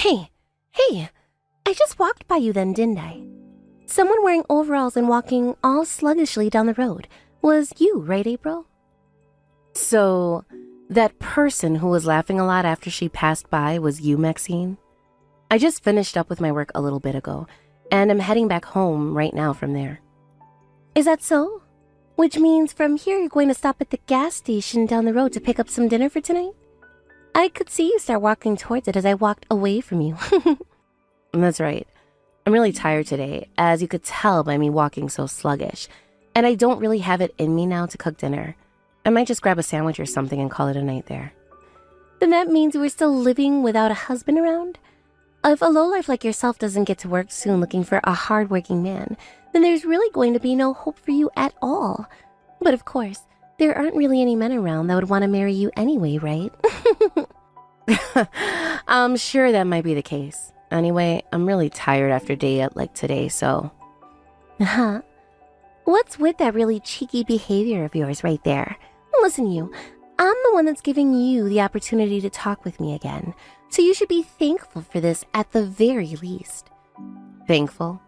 Hey, I just walked by you then, didn't I? Someone wearing overalls and walking all sluggishly down the road. Was you, right, April? So, that person who was laughing a lot after she passed by was you, Maxine? I just finished up with my work a little bit ago, and I'm heading back home right now from there. Is that so? Which means from here you're going to stop at the gas station down the road to pick up some dinner for tonight? I could see you start walking towards it as I walked away from you. That's right. I'm really tired today, as you could tell by me walking so sluggish, and I don't really have it in me now to cook dinner. I might just grab a sandwich or something and call it a night there. Then that means we're still living without a husband around? If a lowlife like yourself doesn't get to work soon looking for a hard-working man, then there's really going to be no hope for you at all. But of course, there aren't really any men around that would want to marry you anyway, right? I'm sure that might be the case. Anyway, I'm really tired after a day like today, so... Huh? What's with that really cheeky behavior of yours right there? Listen, you, I'm the one that's giving you the opportunity to talk with me again, so you should be thankful for this at the very least. Thankful?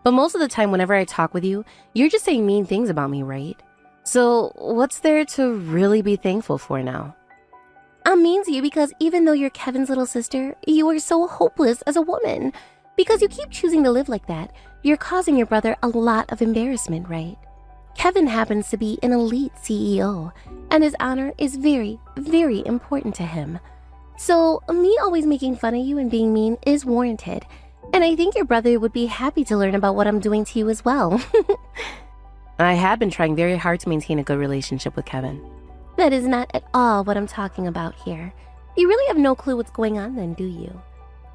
But most of the time whenever I talk with you, you're just saying mean things about me, right? So what's there to really be thankful for now? I'm mean to you because even though you're Kevin's little sister, you are so hopeless as a woman. Because you keep choosing to live like that, you're causing your brother a lot of embarrassment, right? Kevin happens to be an elite CEO, and his honor is very, very important to him. So me always making fun of you and being mean is warranted, and I think your brother would be happy to learn about what I'm doing to you as well. I have been trying very hard to maintain a good relationship with Kevin. That is not at all what I'm talking about here. You really have no clue what's going on then, do you?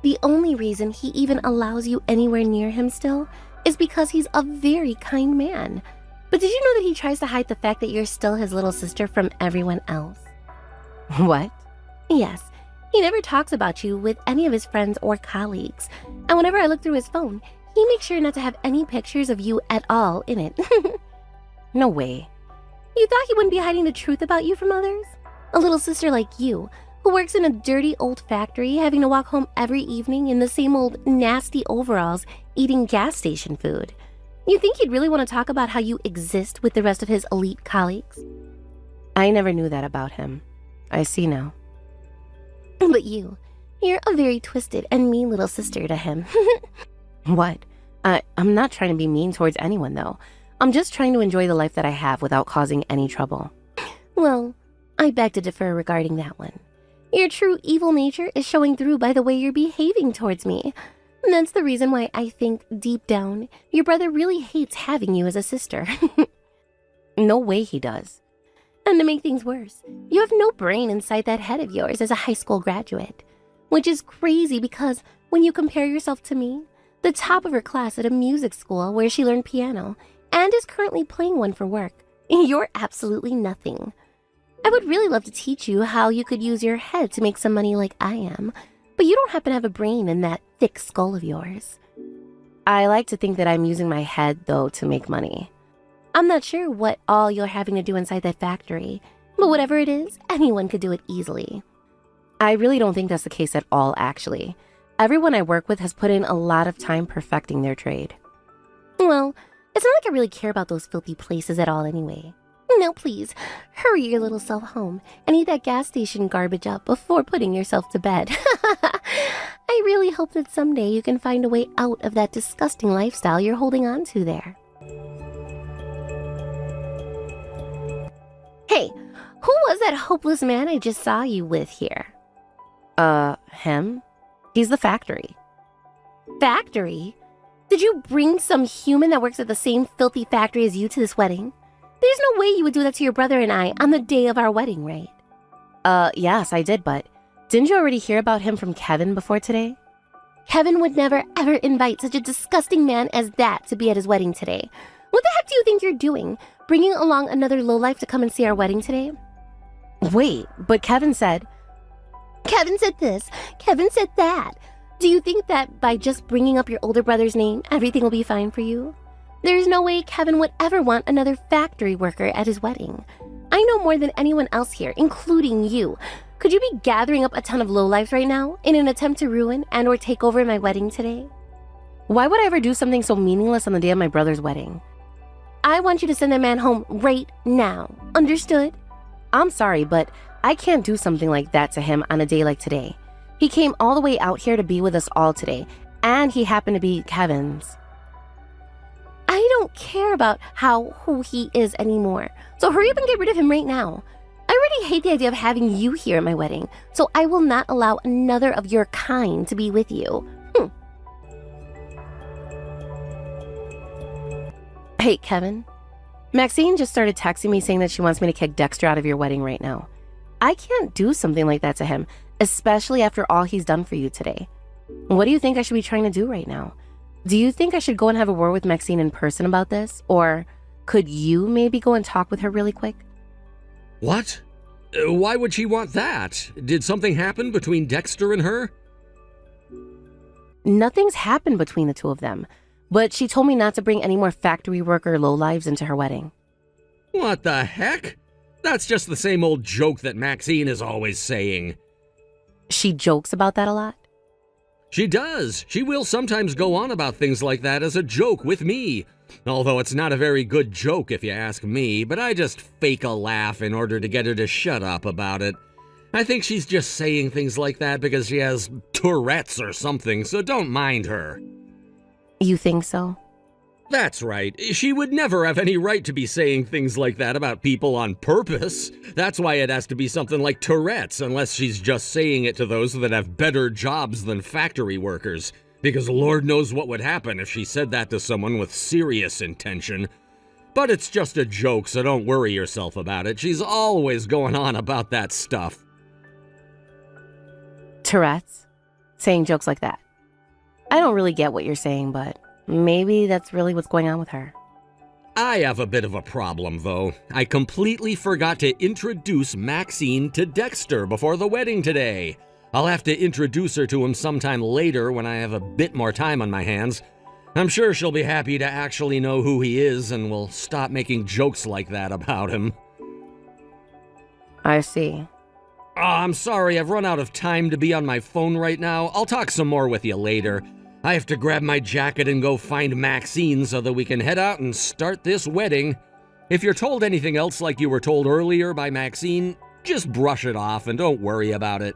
The only reason he even allows you anywhere near him still is because he's a very kind man. But did you know that he tries to hide the fact that you're still his little sister from everyone else? What? Yes, he never talks about you with any of his friends or colleagues. And whenever I look through his phone, he makes sure not to have any pictures of you at all in it. No way. You thought he wouldn't be hiding the truth about you from others? A little sister like you, who works in a dirty old factory, having to walk home every evening in the same old nasty overalls, eating gas station food. You think he'd really want to talk about how you exist with the rest of his elite colleagues? I never knew that about him. I see now. But you're a very twisted and mean little sister to him. What? I'm not trying to be mean towards anyone, though. I'm just trying to enjoy the life that I have without causing any trouble. Well, I beg to differ regarding that one. Your true evil nature is showing through by the way you're behaving towards me. And that's the reason why I think, deep down, your brother really hates having you as a sister. No way he does. And to make things worse, you have no brain inside that head of yours as a high school graduate. Which is crazy because when you compare yourself to me, the top of her class at a music school where she learned piano, and is currently playing one for work, you're absolutely nothing. I would really love to teach you how you could use your head to make some money like I am, but you don't happen to have a brain in that thick skull of yours. I like to think that I'm using my head, though, to make money. I'm not sure what all you're having to do inside that factory, but whatever it is, anyone could do it easily. I really don't think that's the case at all, actually. Everyone I work with has put in a lot of time perfecting their trade. Well, it's not like I really care about those filthy places at all anyway. Now please, hurry your little self home and eat that gas station garbage up before putting yourself to bed. I really hope that someday you can find a way out of that disgusting lifestyle you're holding on to there. Hey, who was that hopeless man I just saw you with here? Him? He's the factory. Factory? Did you bring some human that works at the same filthy factory as you to this wedding? There's no way you would do that to your brother and I on the day of our wedding, right? Yes, I did, but didn't you already hear about him from Kevin before today? Kevin would never ever invite such a disgusting man as that to be at his wedding today. What the heck do you think you're doing? Bringing along another lowlife to come and see our wedding today? Wait, but Kevin said this, Kevin said that. Do you think that by just bringing up your older brother's name, everything will be fine for you? There's no way Kevin would ever want another factory worker at his wedding. I know more than anyone else here, including you. Could you be gathering up a ton of lowlifes right now in an attempt to ruin and or take over my wedding today? Why would I ever do something so meaningless on the day of my brother's wedding? I want you to send that man home right now. Understood? I'm sorry, but I can't do something like that to him on a day like today. He came all the way out here to be with us all today, and he happened to be Kevin's. I don't care about who he is anymore. So hurry up and get rid of him right now. I already hate the idea of having you here at my wedding, so I will not allow another of your kind to be with you. Hey, Kevin. Maxine just started texting me saying that she wants me to kick Dexter out of your wedding right now. I can't do something like that to him, especially after all he's done for you today. What do you think I should be trying to do right now? Do you think I should go and have a word with Maxine in person about this? Or could you maybe go and talk with her really quick? What? Why would she want that? Did something happen between Dexter and her? Nothing's happened between the two of them, but she told me not to bring any more factory worker lowlives into her wedding. What the heck? That's just the same old joke that Maxine is always saying. She jokes about that a lot? She does. She will sometimes go on about things like that as a joke with me. Although it's not a very good joke if you ask me, but I just fake a laugh in order to get her to shut up about it. I think she's just saying things like that because she has Tourette's or something, so don't mind her. You think so? That's right. She would never have any right to be saying things like that about people on purpose. That's why it has to be something like Tourette's, unless she's just saying it to those that have better jobs than factory workers. Because Lord knows what would happen if she said that to someone with serious intention. But it's just a joke, so don't worry yourself about it. She's always going on about that stuff. Tourette's? Saying jokes like that? I don't really get what you're saying, but maybe that's really what's going on with her. I have a bit of a problem, though. I completely forgot to introduce Maxine to Dexter before the wedding today. I'll have to introduce her to him sometime later when I have a bit more time on my hands. I'm sure she'll be happy to actually know who he is and will stop making jokes like that about him. I see. I'm sorry, I've run out of time to be on my phone right now. I'll talk some more with you later. I have to grab my jacket and go find Maxine so that we can head out and start this wedding. If you're told anything else like you were told earlier by Maxine, just brush it off and don't worry about it.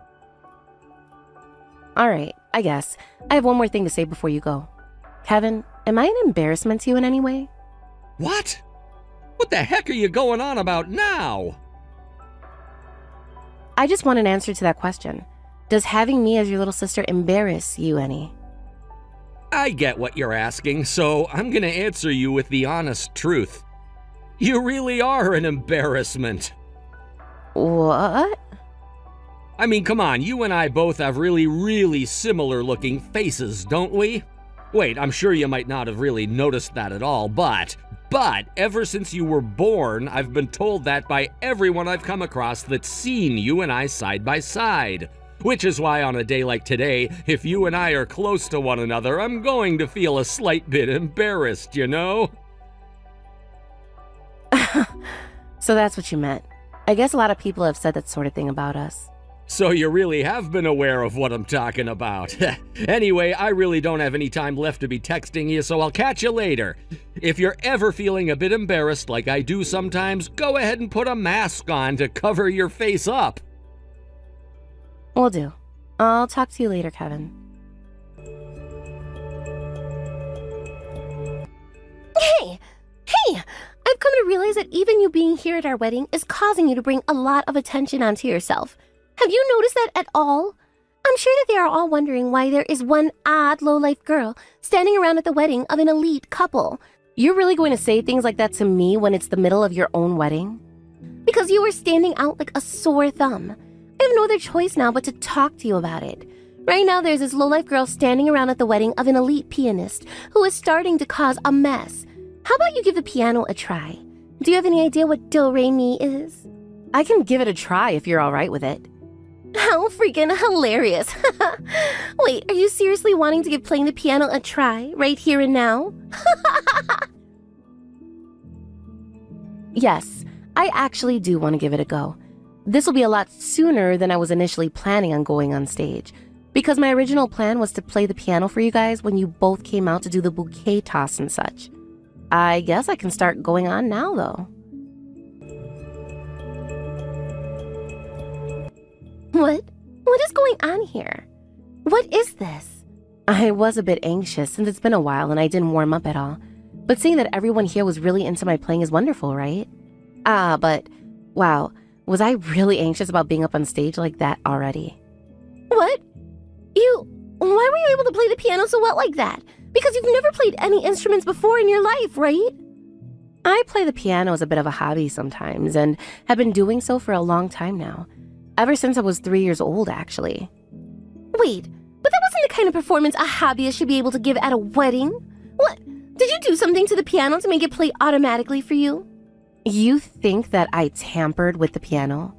All right, I guess. I have one more thing to say before you go. Kevin, am I an embarrassment to you in any way? What? What the heck are you going on about now? I just want an answer to that question. Does having me as your little sister embarrass you any? I get what you're asking, so I'm gonna answer you with the honest truth. You really are an embarrassment. What? I mean, come on, you and I both have really similar looking faces, don't we? Wait, I'm sure you might not have really noticed that at all, but ever since you were born, I've been told that by everyone I've come across that's seen you and I side by side. Which is why on a day like today, if you and I are close to one another, I'm going to feel a slight bit embarrassed, you know? So that's what you meant. I guess a lot of people have said that sort of thing about us. So you really have been aware of what I'm talking about. Anyway, I really don't have any time left to be texting you, so I'll catch you later. If you're ever feeling a bit embarrassed like I do sometimes, go ahead and put a mask on to cover your face up. Will do. I'll talk to you later, Kevin. Hey! I've come to realize that even you being here at our wedding is causing you to bring a lot of attention onto yourself. Have you noticed that at all? I'm sure that they are all wondering why there is one odd low-life girl standing around at the wedding of an elite couple. You're really going to say things like that to me when it's the middle of your own wedding? Because you are standing out like a sore thumb. I have no other choice now but to talk to you about it. Right now there's this low-life girl standing around at the wedding of an elite pianist who is starting to cause a mess. How about you give the piano a try? Do you have any idea what do-re-mi is? I can give it a try if you're all right with it. How freaking hilarious. Wait, are you seriously wanting to give playing the piano a try right here and now? Yes, I actually do want to give it a go. This will be a lot sooner than I was initially planning on going on stage, because my original plan was to play the piano for you guys when you both came out to do the bouquet toss and such. I guess I can start going on now, though. What is going on here? What is this? I was a bit anxious since it's been a while and I didn't warm up at all. But seeing that everyone here was really into my playing is wonderful, right? But wow, was I really anxious about being up on stage like that already? What? Why were you able to play the piano so well like that? Because you've never played any instruments before in your life, right? I play the piano as a bit of a hobby sometimes and have been doing so for a long time now. Ever since I was 3 years old, actually. Wait, but that wasn't the kind of performance a hobbyist should be able to give at a wedding. What? Did you do something to the piano to make it play automatically for you? You think that I tampered with the piano?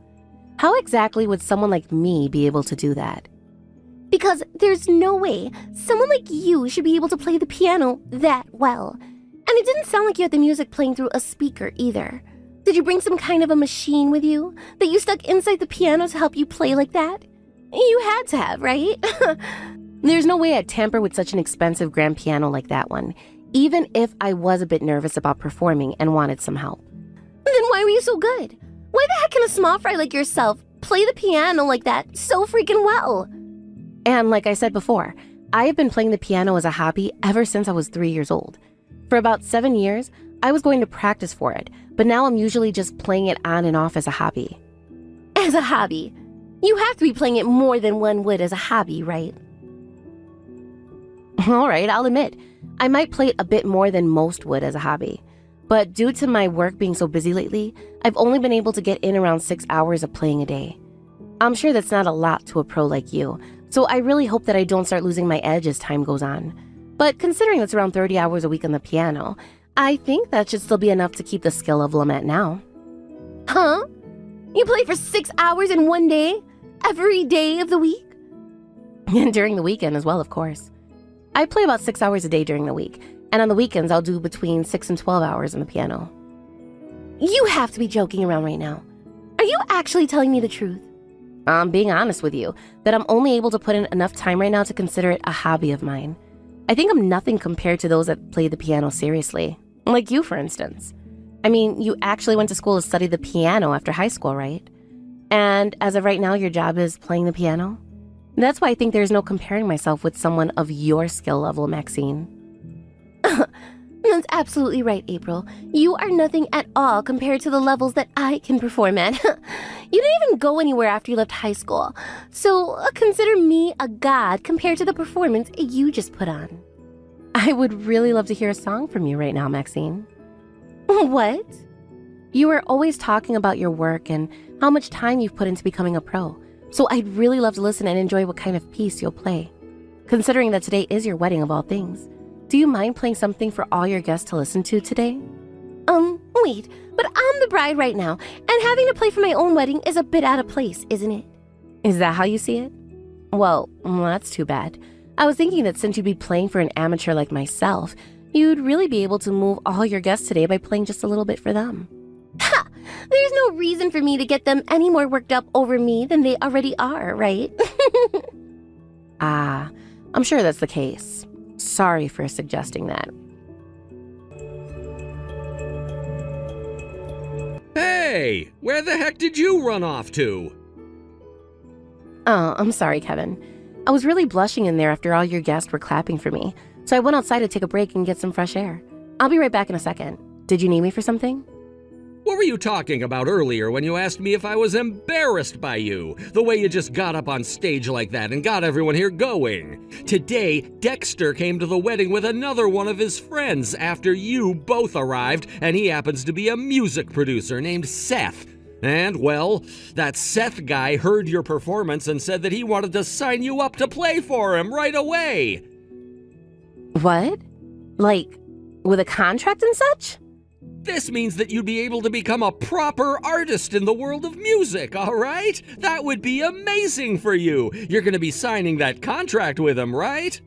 How exactly would someone like me be able to do that? Because there's no way someone like you should be able to play the piano that well. And it didn't sound like you had the music playing through a speaker either. Did you bring some kind of a machine with you that you stuck inside the piano to help you play like that? You had to have, right? There's no way I'd tamper with such an expensive grand piano like that one, even if I was a bit nervous about performing and wanted some help. Then why were you so good? Why the heck can a small fry like yourself play the piano like that so freaking well? And like I said before, I have been playing the piano as a hobby ever since I was 3 years old. For about 7 years, I was going to practice for it, but now I'm usually just playing it on and off as a hobby. As a hobby? You have to be playing it more than one would as a hobby, right? All right, I'll admit, I might play it a bit more than most would as a hobby. But due to my work being so busy lately, I've only been able to get in around 6 hours of playing a day. I'm sure that's not a lot to a pro like you, so I really hope that I don't start losing my edge as time goes on. But considering it's around 30 hours a week on the piano, I think that should still be enough to keep the skill level I'm at now. Huh? You play for 6 hours in one day? Every day of the week? And during the weekend as well, of course. I play about 6 hours a day during the week, and on the weekends I'll do between 6 and 12 hours on the piano. You have to be joking around right now. Are you actually telling me the truth? I'm being honest with you, that I'm only able to put in enough time right now to consider it a hobby of mine. I think I'm nothing compared to those that play the piano seriously. Like you, for instance. I mean, you actually went to school to study the piano after high school, right? And as of right now, your job is playing the piano? That's why I think there's no comparing myself with someone of your skill level, Maxine. That's absolutely right, April. You are nothing at all compared to the levels that I can perform at. You didn't even go anywhere after you left high school. So consider me a god compared to the performance you just put on. I would really love to hear a song from you right now, Maxine. What? You were always talking about your work and how much time you've put into becoming a pro. So I'd really love to listen and enjoy what kind of piece you'll play. Considering that today is your wedding of all things, do you mind playing something for all your guests to listen to today? Wait, but I'm the bride right now, and having to play for my own wedding is a bit out of place, isn't it? Is that how you see it? Well, that's too bad. I was thinking that since you'd be playing for an amateur like myself, you'd really be able to move all your guests today by playing just a little bit for them. Ha! There's no reason for me to get them any more worked up over me than they already are, right? I'm sure that's the case. Sorry for suggesting that. Hey, where the heck did you run off to? Oh, I'm sorry, Kevin. I was really blushing in there after all your guests were clapping for me, so I went outside to take a break and get some fresh air. I'll be right back in a second. Did you need me for something? What were you talking about earlier when you asked me if I was embarrassed by you? The way you just got up on stage like that and got everyone here going. Today, Dexter came to the wedding with another one of his friends after you both arrived, and he happens to be a music producer named Seth. And, well, that Seth guy heard your performance and said that he wanted to sign you up to play for him right away. What? Like, with a contract and such? This means that you'd be able to become a proper artist in the world of music, all right? That would be amazing for you. You're going to be signing that contract with him, right?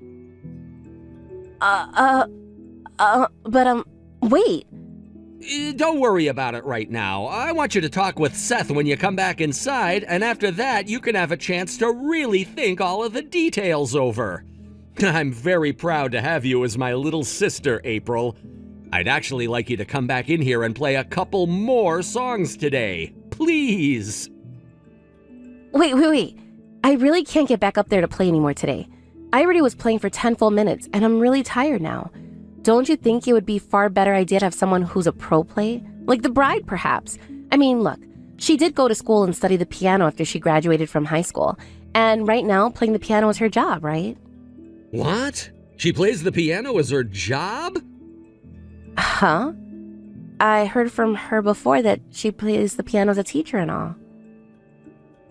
Wait. Don't worry about it right now. I want you to talk with Seth when you come back inside, and after that, you can have a chance to really think all of the details over. I'm very proud to have you as my little sister, April. I'd actually like you to come back in here and play a couple more songs today. Please. Wait. I really can't get back up there to play anymore today. I already was playing for 10 full minutes, and I'm really tired now. Don't you think it would be a far better idea to have someone who's a pro play? Like the bride, perhaps. I mean, look, she did go to school and study the piano after she graduated from high school, and right now, playing the piano is her job, right? What? She plays the piano as her job? Huh? I heard from her before that she plays the piano as a teacher and all.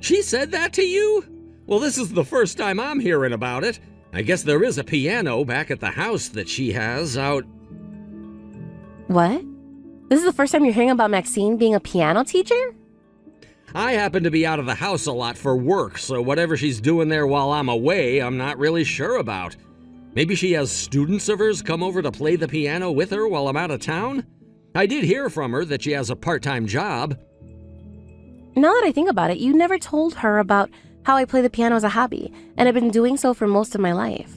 She said that to you? Well, this is the first time I'm hearing about it. I guess there is a piano back at the house that she has out. What? This is the first time you're hearing about Maxine being a piano teacher? I happen to be out of the house a lot for work, so whatever she's doing there while I'm away, I'm not really sure about. Maybe she has students of hers come over to play the piano with her while I'm out of town? I did hear from her that she has a part-time job. Now that I think about it, you never told her about how I play the piano as a hobby, and I've been doing so for most of my life.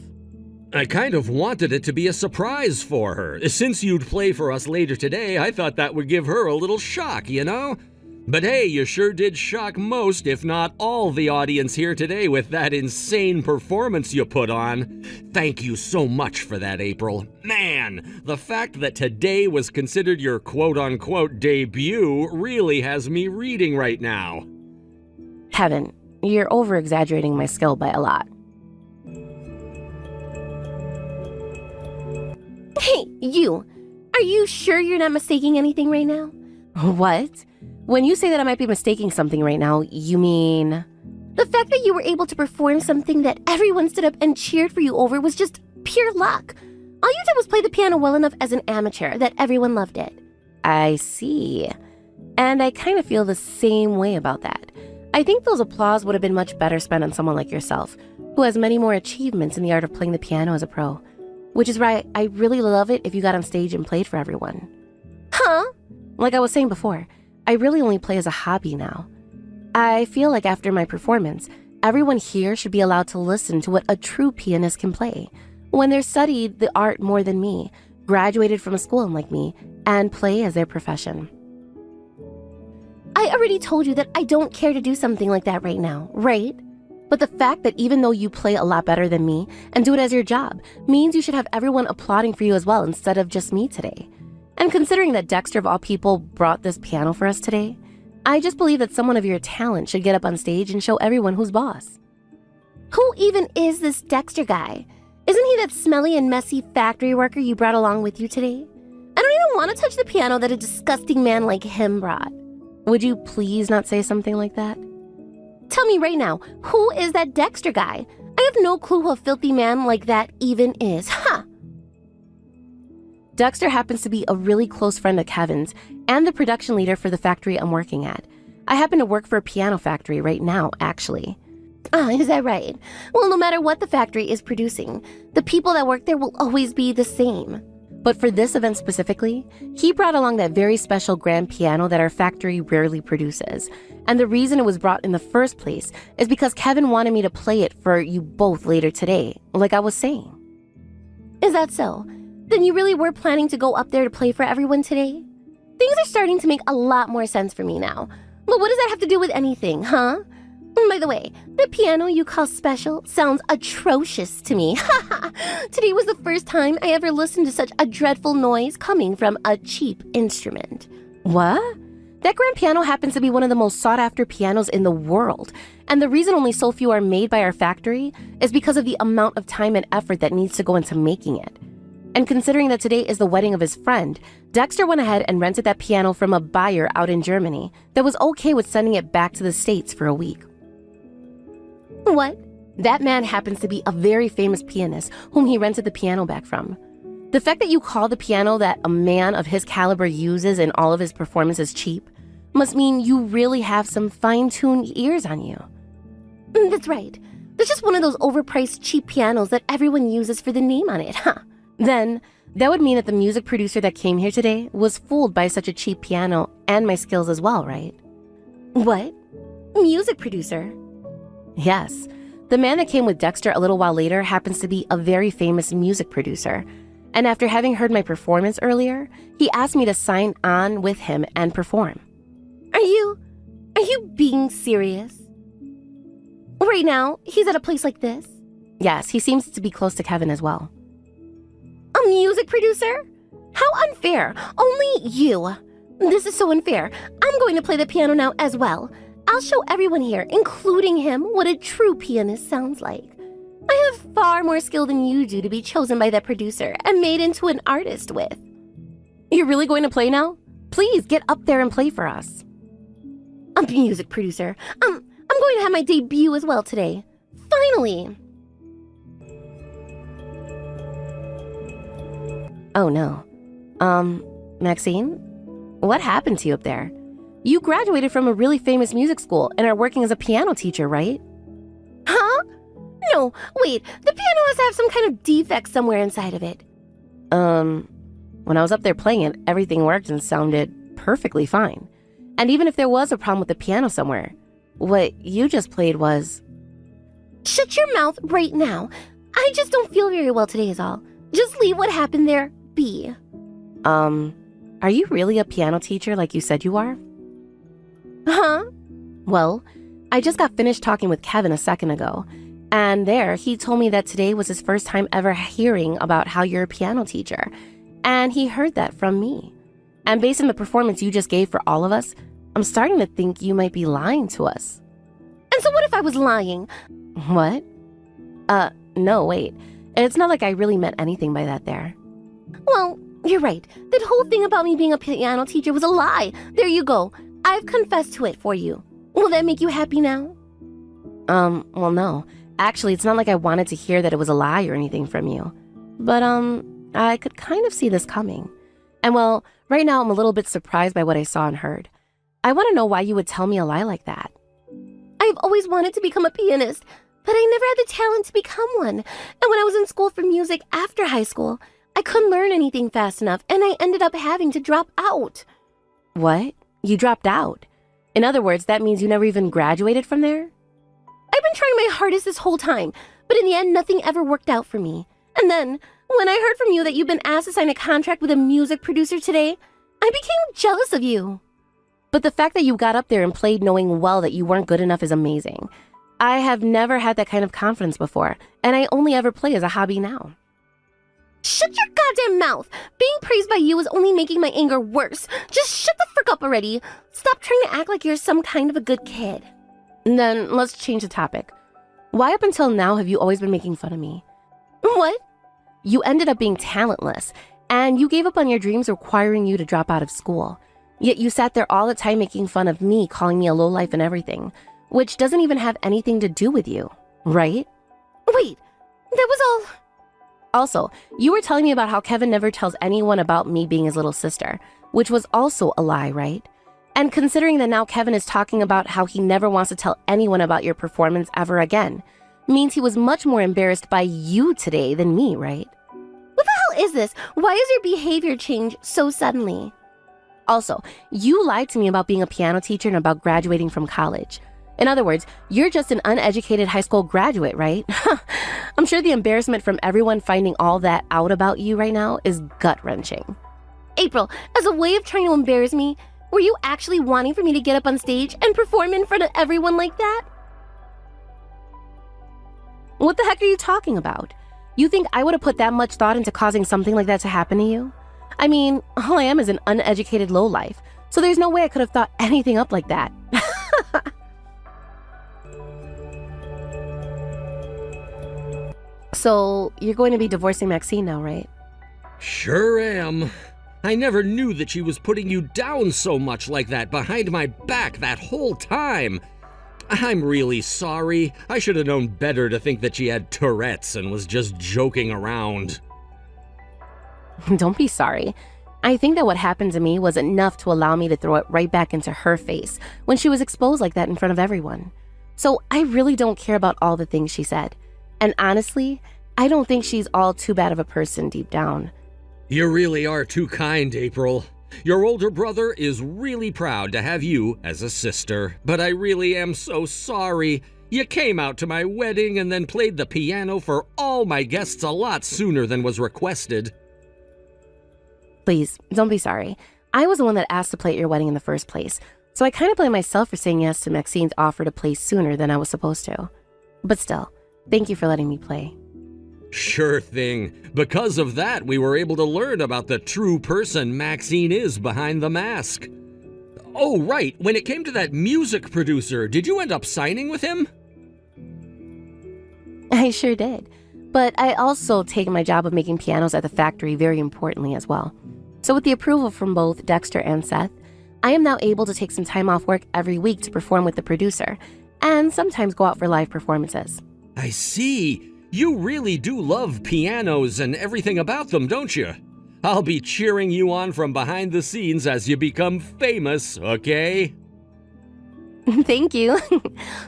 I kind of wanted it to be a surprise for her. Since you'd play for us later today, I thought that would give her a little shock, you know? But hey, you sure did shock most, if not all, the audience here today with that insane performance you put on. Thank you so much for that, April. Man, the fact that today was considered your quote-unquote debut really has me reading right now. Kevin, you're over-exaggerating my skill by a lot. Hey, you! Are you sure you're not mistaking anything right now? What? When you say that I might be mistaking something right now, you mean... The fact that you were able to perform something that everyone stood up and cheered for you over was just pure luck. All you did was play the piano well enough as an amateur that everyone loved it. I see. And I kind of feel the same way about that. I think those applause would have been much better spent on someone like yourself, who has many more achievements in the art of playing the piano as a pro. Which is why I really love it if you got on stage and played for everyone. Huh? Like I was saying before, I really only play as a hobby now. I feel like after my performance, everyone here should be allowed to listen to what a true pianist can play, when they're studied the art more than me, graduated from a school like me, and play as their profession. I already told you that I don't care to do something like that right now, right? But the fact that even though you play a lot better than me and do it as your job means you should have everyone applauding for you as well instead of just me today. And considering that Dexter of all people brought this piano for us today, I just believe that someone of your talent should get up on stage and show everyone who's boss. Who even is this Dexter guy? Isn't he that smelly and messy factory worker you brought along with you today? I don't even want to touch the piano that a disgusting man like him brought. Would you please not say something like that? Tell me right now, who is that Dexter guy? I have no clue who a filthy man like that even is. Ha! Dexter happens to be a really close friend of Kevin's and the production leader for the factory I'm working at. I happen to work for a piano factory right now, actually. Ah, is that right? Well, no matter what the factory is producing, the people that work there will always be the same. But for this event specifically, he brought along that very special grand piano that our factory rarely produces. And the reason it was brought in the first place is because Kevin wanted me to play it for you both later today, like I was saying. Is that so? Then you really were planning to go up there to play for everyone today? Things are starting to make a lot more sense for me now. But what does that have to do with anything, huh? By the way, the piano you call special sounds atrocious to me. Today was the first time I ever listened to such a dreadful noise coming from a cheap instrument. What? That grand piano happens to be one of the most sought-after pianos in the world. And the reason only so few are made by our factory is because of the amount of time and effort that needs to go into making it. And considering that today is the wedding of his friend, Dexter went ahead and rented that piano from a buyer out in Germany that was okay with sending it back to the States for a week. What? That man happens to be a very famous pianist whom he rented the piano back from. The fact that you call the piano that a man of his caliber uses in all of his performances cheap must mean you really have some fine-tuned ears on you. That's right. There's just one of those overpriced cheap pianos that everyone uses for the name on it, huh? Then that would mean that the music producer that came here today was fooled by such a cheap piano and my skills as well, right? What? Music producer? Yes. The man that came with Dexter a little while later happens to be a very famous music producer. And after having heard my performance earlier, he asked me to sign on with him and perform. Are you being serious? Right now, he's at a place like this? Yes, he seems to be close to Kevin as well. A music producer? How unfair. Only you. This is so unfair. I'm going to play the piano now as well. I'll show everyone here, including him, what a true pianist sounds like. I have far more skill than you do to be chosen by that producer and made into an artist with. You're really going to play now? Please get up there and play for us. A music producer. I'm going to have my debut as well today. Finally. Oh no. Maxine? What happened to you up there? You graduated from a really famous music school and are working as a piano teacher, right? Huh? No, wait. The piano has to have some kind of defect somewhere inside of it. When I was up there playing it, everything worked and sounded perfectly fine. And even if there was a problem with the piano somewhere, what you just played was... Shut your mouth right now. I just don't feel very well today is all. Just leave what happened there be. Are you really a piano teacher like you said you are? Huh? Well, I just got finished talking with Kevin a second ago, and there he told me that today was his first time ever hearing about how you're a piano teacher, and he heard that from me. And based on the performance you just gave for all of us, I'm starting to think you might be lying to us. And so what if I was lying? What? No, wait. It's not like I really meant anything by that there. Well, you're right. That whole thing about me being a piano teacher was a lie. There you go. I've confessed to it for you. Will that make you happy now? Well, no. Actually, it's not like I wanted to hear that it was a lie or anything from you. But, I could kind of see this coming. And well, right now I'm a little bit surprised by what I saw and heard. I want to know why you would tell me a lie like that. I've always wanted to become a pianist, but I never had the talent to become one. And when I was in school for music after high school, I couldn't learn anything fast enough, and I ended up having to drop out. What? You dropped out? In other words, that means you never even graduated from there? I've been trying my hardest this whole time, but in the end, nothing ever worked out for me. And then, when I heard from you that you've been asked to sign a contract with a music producer today, I became jealous of you. But the fact that you got up there and played knowing well that you weren't good enough is amazing. I have never had that kind of confidence before, and I only ever play as a hobby now. Shut your goddamn mouth! Being praised by you is only making my anger worse. Just shut the frick up already. Stop trying to act like you're some kind of a good kid. Then let's change the topic. Why up until now have you always been making fun of me? What? You ended up being talentless, and you gave up on your dreams requiring you to drop out of school. Yet you sat there all the time making fun of me, calling me a lowlife and everything, which doesn't even have anything to do with you, right? Wait, that was all... Also, you were telling me about how Kevin never tells anyone about me being his little sister, which was also a lie, right? And considering that now Kevin is talking about how he never wants to tell anyone about your performance ever again, means he was much more embarrassed by you today than me, right? What the hell is this? Why is your behavior change so suddenly? Also, you lied to me about being a piano teacher and about graduating from college. In other words, you're just an uneducated high school graduate, right? I'm sure the embarrassment from everyone finding all that out about you right now is gut-wrenching. April, as a way of trying to embarrass me, were you actually wanting for me to get up on stage and perform in front of everyone like that? What the heck are you talking about? You think I would have put that much thought into causing something like that to happen to you? I mean, all I am is an uneducated lowlife, so there's no way I could have thought anything up like that. So, you're going to be divorcing Maxine now, right? Sure am. I never knew that she was putting you down so much like that behind my back that whole time. I'm really sorry. I should have known better to think that she had Tourette's and was just joking around. Don't be sorry. I think that what happened to me was enough to allow me to throw it right back into her face when she was exposed like that in front of everyone. So I really don't care about all the things she said. And honestly, I don't think she's all too bad of a person deep down. You really are too kind, April. Your older brother is really proud to have you as a sister, but I really am so sorry. You came out to my wedding and then played the piano for all my guests a lot sooner than was requested. Please, don't be sorry. I was the one that asked to play at your wedding in the first place, so I kind of blame myself for saying yes to Maxine's offer to play sooner than I was supposed to. But still, thank you for letting me play. Sure thing. Because of that, we were able to learn about the true person Maxine is behind the mask. Oh, right. When it came to that music producer, did you end up signing with him? I sure did. But I also take my job of making pianos at the factory very importantly as well. So with the approval from both Dexter and Seth, I am now able to take some time off work every week to perform with the producer, and sometimes go out for live performances. I see. You really do love pianos and everything about them, don't you? I'll be cheering you on from behind the scenes as you become famous, okay? Thank you.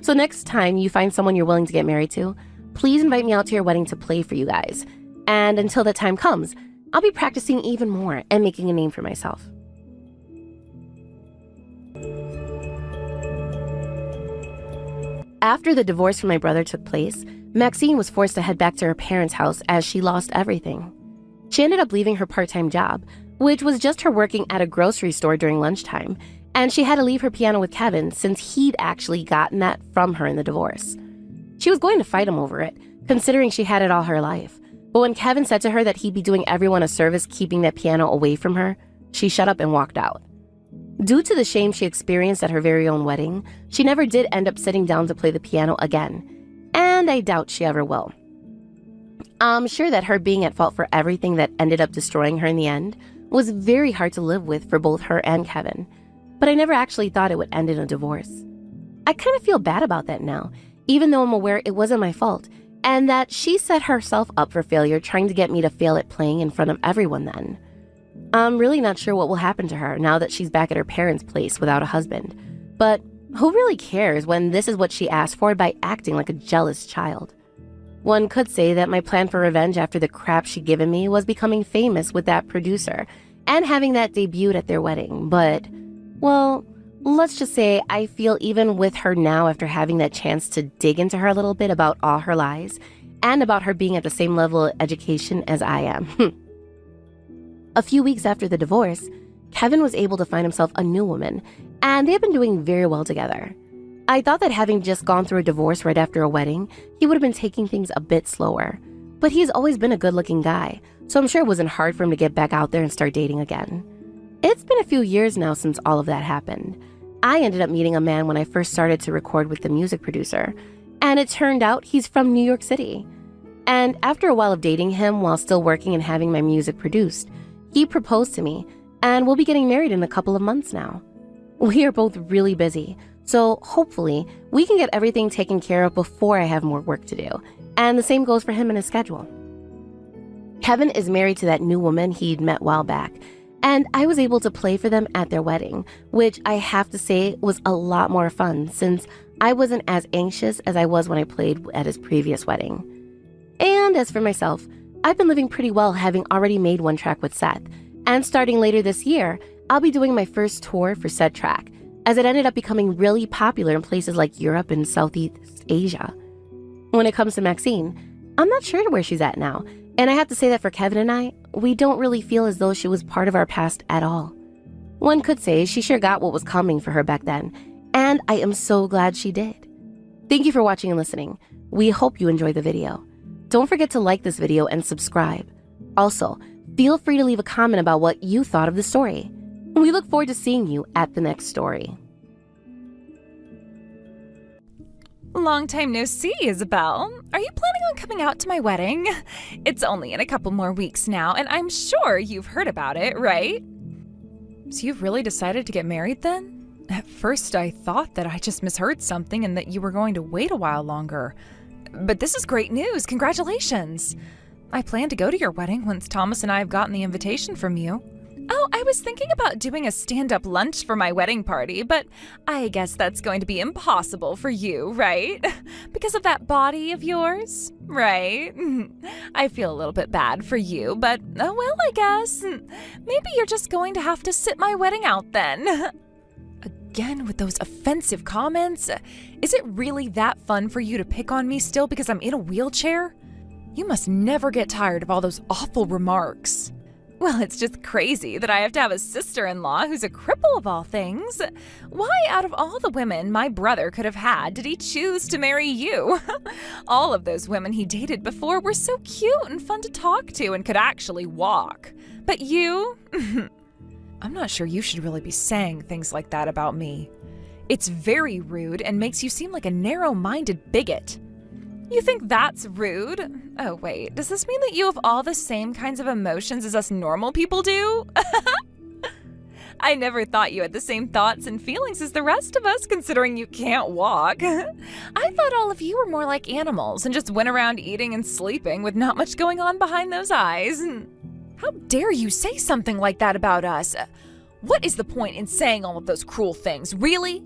So next time you find someone you're willing to get married to, please invite me out to your wedding to play for you guys. And until that time comes, I'll be practicing even more and making a name for myself. After the divorce from my brother took place, Maxine was forced to head back to her parents' house as she lost everything. She ended up leaving her part-time job, which was just her working at a grocery store during lunchtime, and she had to leave her piano with Kevin since he'd actually gotten that from her in the divorce. She was going to fight him over it, considering she had it all her life, but when Kevin said to her that he'd be doing everyone a service keeping that piano away from her, she shut up and walked out. Due to the shame she experienced at her very own wedding, she never did end up sitting down to play the piano again, and I doubt she ever will. I'm sure that her being at fault for everything that ended up destroying her in the end was very hard to live with for both her and Kevin, but I never actually thought it would end in a divorce. I kind of feel bad about that now, even though I'm aware it wasn't my fault, and that she set herself up for failure trying to get me to fail at playing in front of everyone then. I'm really not sure what will happen to her now that she's back at her parents' place without a husband, but who really cares when this is what she asked for by acting like a jealous child? One could say that my plan for revenge after the crap she'd given me was becoming famous with that producer and having that debuted at their wedding, but, well, let's just say I feel even with her now after having that chance to dig into her a little bit about all her lies and about her being at the same level of education as I am. A few weeks after the divorce, Kevin was able to find himself a new woman, and they have been doing very well together. I thought that having just gone through a divorce right after a wedding, he would have been taking things a bit slower. But he's always been a good-looking guy, so I'm sure it wasn't hard for him to get back out there and start dating again. It's been a few years now since all of that happened. I ended up meeting a man when I first started to record with the music producer, and it turned out he's from New York City. And after a while of dating him while still working and having my music produced, he proposed to me, and we'll be getting married in a couple of months now. We are both really busy, so hopefully we can get everything taken care of before I have more work to do, and the same goes for him and his schedule. Kevin is married to that new woman he'd met a while back, and I was able to play for them at their wedding, which I have to say was a lot more fun since I wasn't as anxious as I was when I played at his previous wedding. And as for myself, I've been living pretty well having already made one track with Seth, and starting later this year, I'll be doing my first tour for said track, as it ended up becoming really popular in places like Europe and Southeast Asia. When it comes to Maxine, I'm not sure where she's at now, and I have to say that for Kevin and I, we don't really feel as though she was part of our past at all. One could say she sure got what was coming for her back then, and I am so glad she did. Thank you for watching and listening. We hope you enjoyed the video. Don't forget to like this video and subscribe. Also, feel free to leave a comment about what you thought of the story. We look forward to seeing you at the next story. Long time no see, Isabel. Are you planning on coming out to my wedding? It's only in a couple more weeks now, and I'm sure you've heard about it, right? So you've really decided to get married then? At first I thought that I just misheard something and that you were going to wait a while longer. But this is great news. Congratulations. I plan to go to your wedding once Thomas and I have gotten the invitation from you. Oh, I was thinking about doing a stand-up lunch for my wedding party, but I guess that's going to be impossible for you, right? Because of that body of yours, right? I feel a little bit bad for you, but oh well, I guess. Maybe you're just going to have to sit my wedding out then. Again with those offensive comments? Is it really that fun for you to pick on me still because I'm in a wheelchair? You must never get tired of all those awful remarks. Well, it's just crazy that I have to have a sister-in-law who's a cripple of all things. Why, out of all the women my brother could have had, did he choose to marry you? All of those women he dated before were so cute and fun to talk to and could actually walk. But you? I'm not sure you should really be saying things like that about me. It's very rude and makes you seem like a narrow-minded bigot. You think that's rude? Oh wait, does this mean that you have all the same kinds of emotions as us normal people do? I never thought you had the same thoughts and feelings as the rest of us, considering you can't walk. I thought all of you were more like animals and just went around eating and sleeping with not much going on behind those eyes. How dare you say something like that about us? What is the point in saying all of those cruel things, really?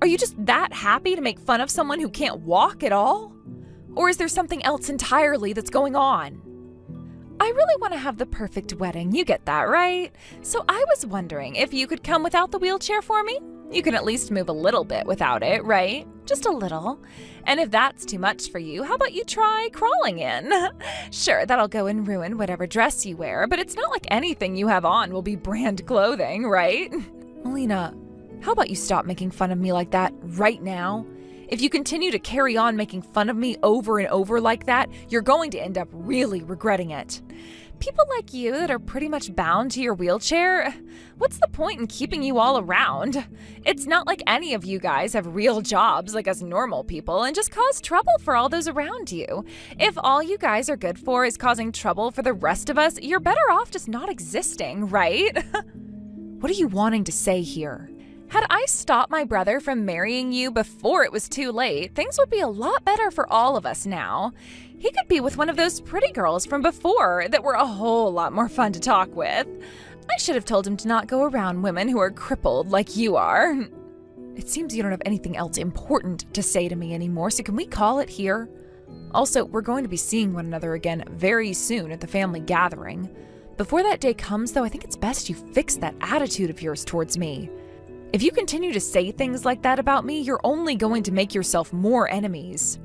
Are you just that happy to make fun of someone who can't walk at all? Or is there something else entirely that's going on? I really want to have the perfect wedding, you get that, right? So I was wondering if you could come without the wheelchair for me? You can at least move a little bit without it, right? Just a little. And if that's too much for you, how about you try crawling in? Sure, that'll go and ruin whatever dress you wear, but it's not like anything you have on will be brand clothing, right? Melina, how about you stop making fun of me like that right now? If you continue to carry on making fun of me over and over like that, you're going to end up really regretting it. People like you that are pretty much bound to your wheelchair, what's the point in keeping you all around? It's not like any of you guys have real jobs like us normal people and just cause trouble for all those around you. If all you guys are good for is causing trouble for the rest of us, you're better off just not existing, right? What are you wanting to say here? Had I stopped my brother from marrying you before it was too late, things would be a lot better for all of us now. He could be with one of those pretty girls from before that were a whole lot more fun to talk with. I should have told him to not go around women who are crippled like you are. It seems you don't have anything else important to say to me anymore, so can we call it here? Also, we're going to be seeing one another again very soon at the family gathering. Before that day comes, though, I think it's best you fix that attitude of yours towards me. If you continue to say things like that about me, you're only going to make yourself more enemies.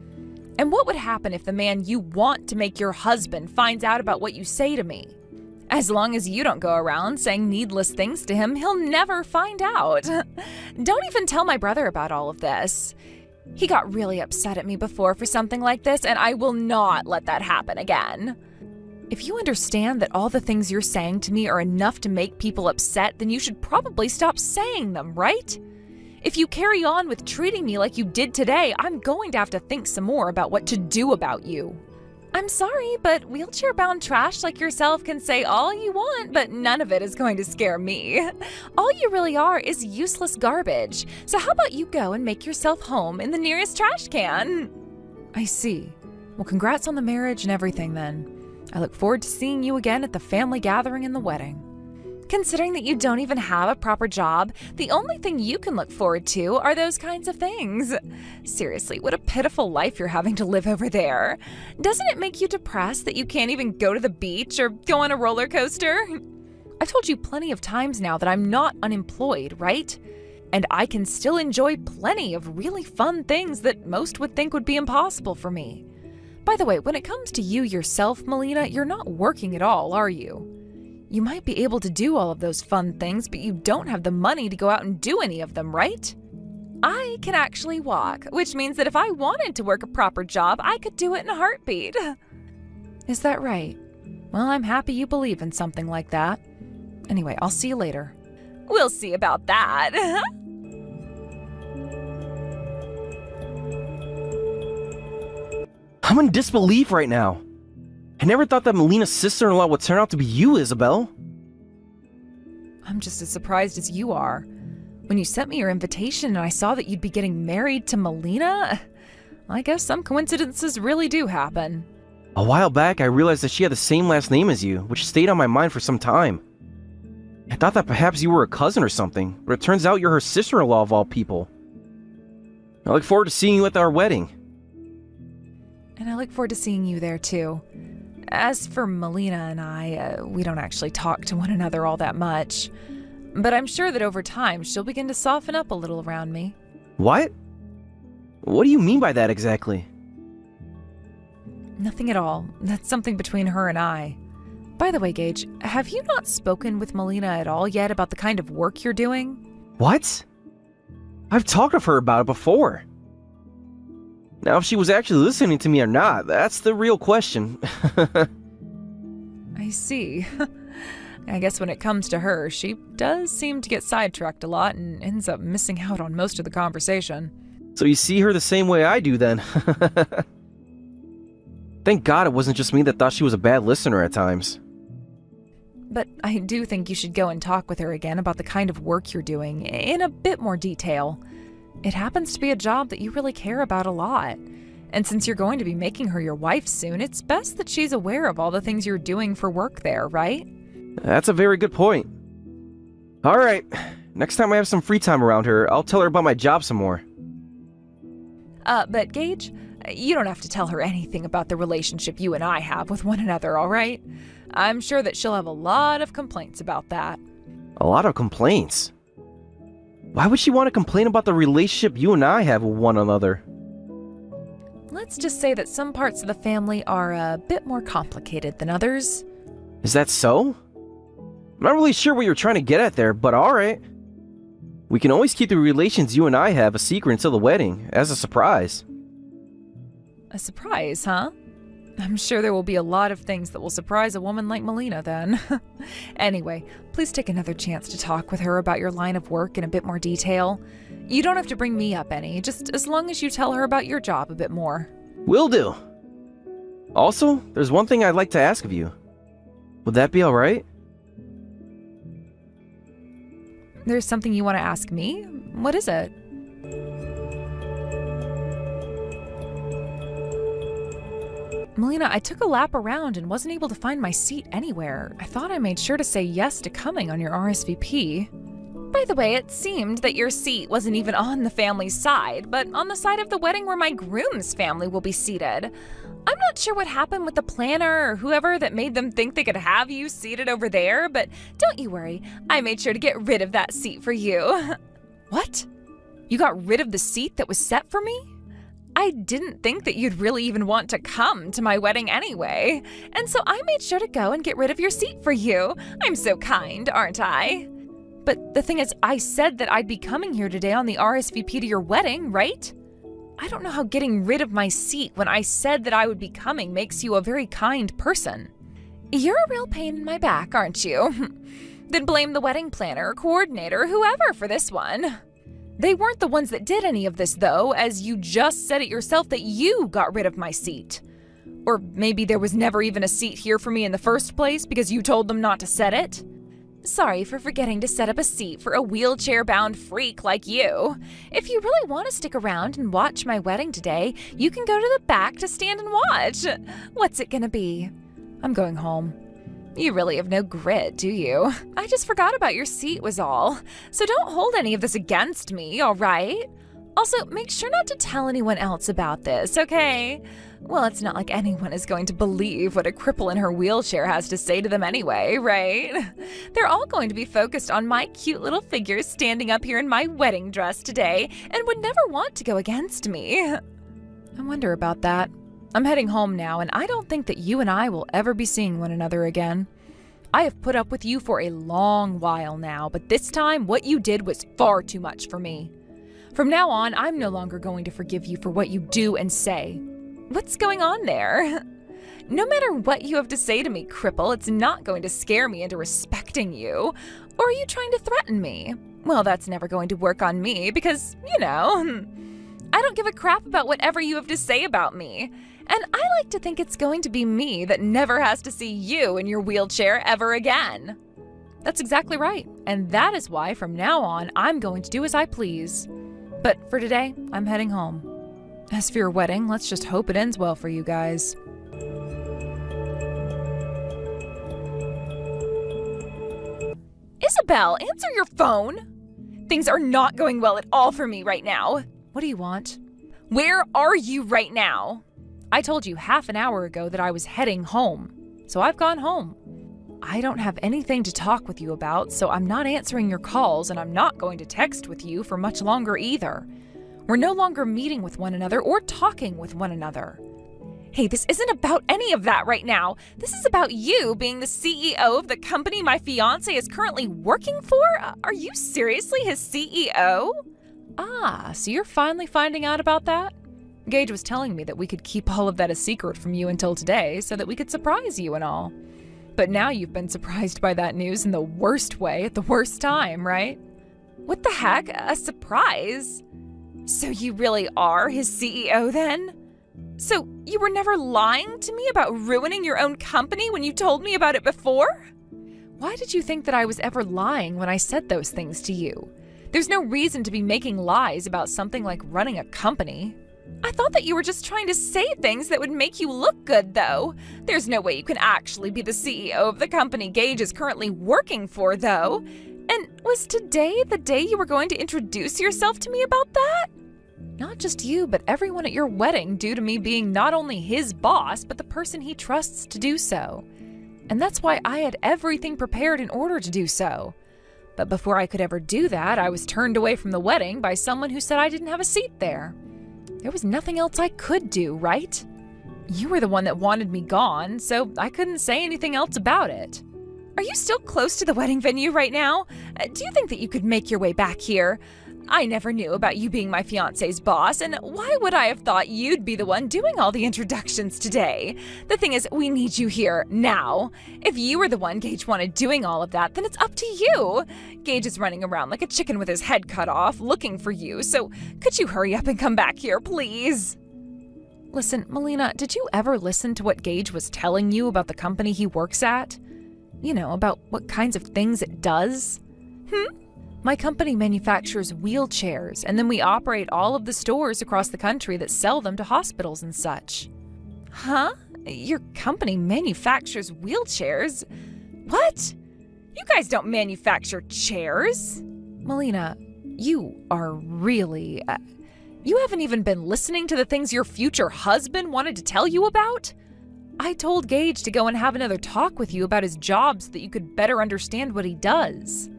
And what would happen if the man you want to make your husband finds out about what you say to me? As long as you don't go around saying needless things to him, he'll never find out. Don't even tell my brother about all of this. He got really upset at me before for something like this, and I will not let that happen again. If you understand that all the things you're saying to me are enough to make people upset, then you should probably stop saying them, right? If you carry on with treating me like you did today, I'm going to have to think some more about what to do about you. I'm sorry, but wheelchair-bound trash like yourself can say all you want, but none of it is going to scare me. All you really are is useless garbage. So how about you go and make yourself home in the nearest trash can? I see. Well, congrats on the marriage and everything then. I look forward to seeing you again at the family gathering and the wedding. Considering that you don't even have a proper job, the only thing you can look forward to are those kinds of things. Seriously, what a pitiful life you're having to live over there. Doesn't it make you depressed that you can't even go to the beach or go on a roller coaster? I've told you plenty of times now that I'm not unemployed, right? And I can still enjoy plenty of really fun things that most would think would be impossible for me. By the way, when it comes to you yourself, Melina, you're not working at all, are you? You might be able to do all of those fun things, but you don't have the money to go out and do any of them, right? I can actually walk, which means that if I wanted to work a proper job, I could do it in a heartbeat. Is that right? Well, I'm happy you believe in something like that. Anyway, I'll see you later. We'll see about that. I'm in disbelief right now. I never thought that Melina's sister-in-law would turn out to be you, Isabel. I'm just as surprised as you are. When you sent me your invitation and I saw that you'd be getting married to Melina, I guess some coincidences really do happen. A while back, I realized that she had the same last name as you, which stayed on my mind for some time. I thought that perhaps you were a cousin or something, but it turns out you're her sister-in-law of all people. I look forward to seeing you at our wedding. And I look forward to seeing you there too. As for Melina and I, we don't actually talk to one another all that much. But I'm sure that over time she'll begin to soften up a little around me. What? What do you mean by that exactly? Nothing at all. That's something between her and I. By the way, Gage, have you not spoken with Melina at all yet about the kind of work you're doing? What? I've talked with her about it before. Now, if she was actually listening to me or not, that's the real question. I see. I guess when it comes to her, she does seem to get sidetracked a lot and ends up missing out on most of the conversation. So you see her the same way I do then. Thank God it wasn't just me that thought she was a bad listener at times. But I do think you should go and talk with her again about the kind of work you're doing in a bit more detail. It happens to be a job that you really care about a lot. And since you're going to be making her your wife soon, it's best that she's aware of all the things you're doing for work there, right? That's a very good point. Alright, next time I have some free time around her, I'll tell her about my job some more. But Gage, you don't have to tell her anything about the relationship you and I have with one another, alright? I'm sure that she'll have a lot of complaints about that. A lot of complaints? Why would she want to complain about the relationship you and I have with one another? Let's just say that some parts of the family are a bit more complicated than others. Is that so? I'm not really sure what you're trying to get at there, but alright. We can always keep the relations you and I have a secret until the wedding, as a surprise. A surprise, huh? I'm sure there will be a lot of things that will surprise a woman like Melina then. Anyway, please take another chance to talk with her about your line of work in a bit more detail. You don't have to bring me up any, just as long as you tell her about your job a bit more. Will do. Also, there's one thing I'd like to ask of you. Would that be alright? There's something you want to ask me? What is it? Melina, I took a lap around and wasn't able to find my seat anywhere. I thought I made sure to say yes to coming on your RSVP. By the way, it seemed that your seat wasn't even on the family's side, but on the side of the wedding where my groom's family will be seated. I'm not sure what happened with the planner or whoever that made them think they could have you seated over there, but don't you worry, I made sure to get rid of that seat for you. What? You got rid of the seat that was set for me? I didn't think that you'd really even want to come to my wedding anyway, and so I made sure to go and get rid of your seat for you. I'm so kind, aren't I? But the thing is, I said that I'd be coming here today on the RSVP to your wedding, right? I don't know how getting rid of my seat when I said that I would be coming makes you a very kind person. You're a real pain in my back, aren't you? Then blame the wedding planner, coordinator, whoever for this one. They weren't the ones that did any of this, though, as you just said it yourself that you got rid of my seat. Or maybe there was never even a seat here for me in the first place because you told them not to set it? Sorry for forgetting to set up a seat for a wheelchair-bound freak like you. If you really want to stick around and watch my wedding today, you can go to the back to stand and watch. What's it gonna be? I'm going home. You really have no grit, do you? I just forgot about your seat was all. So don't hold any of this against me, all right? Also, make sure not to tell anyone else about this, okay? Well, it's not like anyone is going to believe what a cripple in her wheelchair has to say to them anyway, right? They're all going to be focused on my cute little figure standing up here in my wedding dress today and would never want to go against me. I wonder about that. I'm heading home now, and I don't think that you and I will ever be seeing one another again. I have put up with you for a long while now, but this time what you did was far too much for me. From now on, I'm no longer going to forgive you for what you do and say. What's going on there? No matter what you have to say to me, cripple, it's not going to scare me into respecting you. Or are you trying to threaten me? Well, that's never going to work on me because, I don't give a crap about whatever you have to say about me. And I like to think it's going to be me that never has to see you in your wheelchair ever again. That's exactly right. And that is why from now on, I'm going to do as I please. But for today, I'm heading home. As for your wedding, let's just hope it ends well for you guys. Isabel, answer your phone. Things are not going well at all for me right now. What do you want? Where are you right now? I told you half an hour ago that I was heading home, so I've gone home. I don't have anything to talk with you about, so I'm not answering your calls, and I'm not going to text with you for much longer either. We're no longer meeting with one another or talking with one another. Hey, this isn't about any of that right now. This is about you being the CEO of the company my fiancé is currently working for? Are you seriously his CEO? Ah, so you're finally finding out about that? Gage was telling me that we could keep all of that a secret from you until today so that we could surprise you and all. But now you've been surprised by that news in the worst way at the worst time, right? What the heck? A surprise? So you really are his CEO then? So you were never lying to me about ruining your own company when you told me about it before? Why did you think that I was ever lying when I said those things to you? There's no reason to be making lies about something like running a company. I thought that you were just trying to say things that would make you look good, though. There's no way you can actually be the CEO of the company Gage is currently working for, though. And was today the day you were going to introduce yourself to me about that? Not just you, but everyone at your wedding, due to me being not only his boss, but the person he trusts to do so. And that's why I had everything prepared in order to do so. But before I could ever do that, I was turned away from the wedding by someone who said I didn't have a seat there. There was nothing else I could do, right? You were the one that wanted me gone, so I couldn't say anything else about it. Are you still close to the wedding venue right now? Do you think that you could make your way back here? I never knew about you being my fiancé's boss, and why would I have thought you'd be the one doing all the introductions today? The thing is, we need you here now. If you were the one Gage wanted doing all of that, then it's up to you. Gage is running around like a chicken with his head cut off, looking for you, so could you hurry up and come back here, please? Listen, Melina, did you ever listen to what Gage was telling you about the company he works at? You know, about what kinds of things it does? My company manufactures wheelchairs, and then we operate all of the stores across the country that sell them to hospitals and such. Huh? Your company manufactures wheelchairs? What? You guys don't manufacture chairs. Melina, you are really... you haven't even been listening to the things your future husband wanted to tell you about? I told Gage to go and have another talk with you about his job so that you could better understand what he does.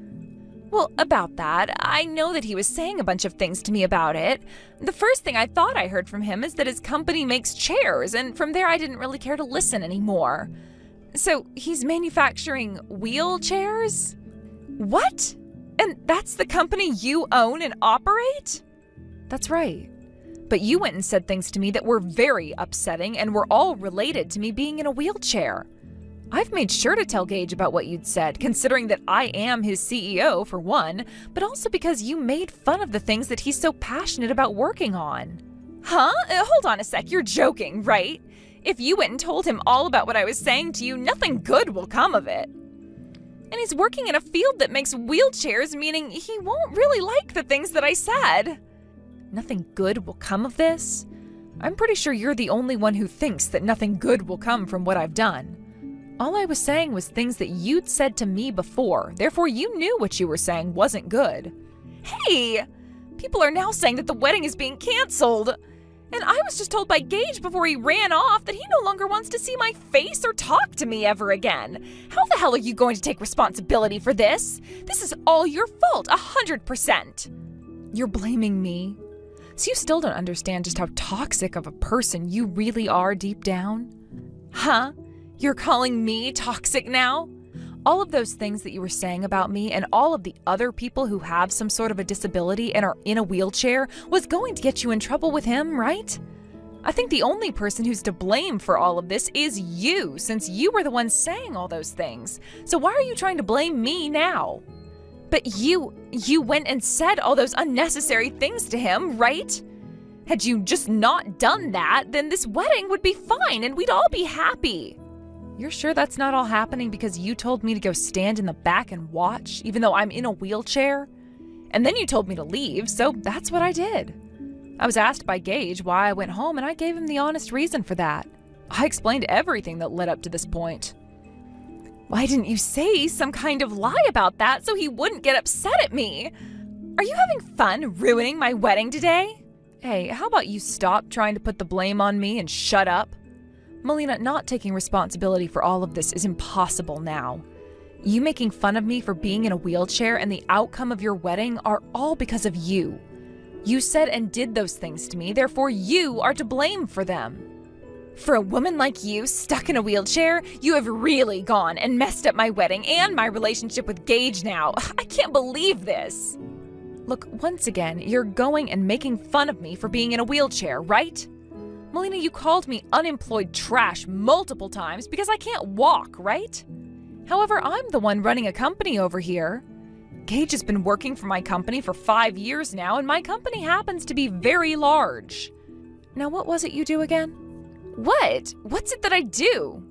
Well, about that, I know that he was saying a bunch of things to me about it. The first thing I thought I heard from him is that his company makes chairs, and from there I didn't really care to listen anymore. So he's manufacturing wheelchairs? What? And that's the company you own and operate? That's right. But you went and said things to me that were very upsetting and were all related to me being in a wheelchair. I've made sure to tell Gage about what you'd said, considering that I am his CEO, for one, but also because you made fun of the things that he's so passionate about working on. Huh? Hold on a sec, you're joking, right? If you went and told him all about what I was saying to you, nothing good will come of it. And he's working in a field that makes wheelchairs, meaning he won't really like the things that I said. Nothing good will come of this? I'm pretty sure you're the only one who thinks that nothing good will come from what I've done. All I was saying was things that you'd said to me before, therefore you knew what you were saying wasn't good. Hey! People are now saying that the wedding is being canceled. And I was just told by Gage before he ran off that he no longer wants to see my face or talk to me ever again. How the hell are you going to take responsibility for this? This is all your fault, 100%. You're blaming me? So you still don't understand just how toxic of a person you really are deep down? Huh? You're calling me toxic now? All of those things that you were saying about me and all of the other people who have some sort of a disability and are in a wheelchair was going to get you in trouble with him, right? I think the only person who's to blame for all of this is you, since you were the one saying all those things. So why are you trying to blame me now? But you went and said all those unnecessary things to him, right? Had you just not done that, then this wedding would be fine and we'd all be happy. You're sure that's not all happening because you told me to go stand in the back and watch, even though I'm in a wheelchair? And then you told me to leave, so that's what I did. I was asked by Gage why I went home, and I gave him the honest reason for that. I explained everything that led up to this point. Why didn't you say some kind of lie about that so he wouldn't get upset at me? Are you having fun ruining my wedding today? Hey, how about you stop trying to put the blame on me and shut up? Melina, not taking responsibility for all of this is impossible now. You making fun of me for being in a wheelchair and the outcome of your wedding are all because of you. You said and did those things to me, therefore you are to blame for them. For a woman like you stuck in a wheelchair, you have really gone and messed up my wedding and my relationship with Gage now. I can't believe this. Look, once again, you're going and making fun of me for being in a wheelchair, right? Melina, you called me unemployed trash multiple times because I can't walk, right? However, I'm the one running a company over here. Gage has been working for my company for 5 years now, and my company happens to be very large. Now, what was it you do again? What? What's it that I do?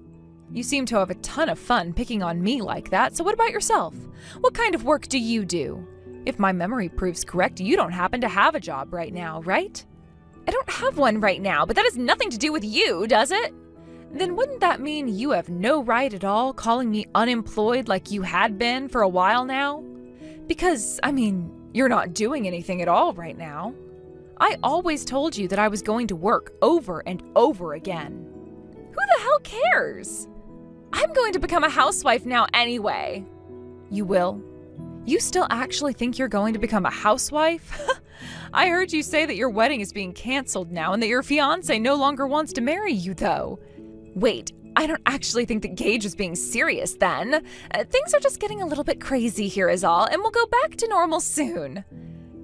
You seem to have a ton of fun picking on me like that, so what about yourself? What kind of work do you do? If my memory proves correct, you don't happen to have a job right now, right? I don't have one right now, but that has nothing to do with you, does it? Then wouldn't that mean you have no right at all calling me unemployed like you had been for a while now? Because, you're not doing anything at all right now. I always told you that I was going to work over and over again. Who the hell cares? I'm going to become a housewife now anyway. You will? You still actually think you're going to become a housewife? I heard you say that your wedding is being canceled now and that your fiancé no longer wants to marry you, though. Wait, I don't actually think that Gage was being serious then. Things are just getting a little bit crazy here is all, and we'll go back to normal soon.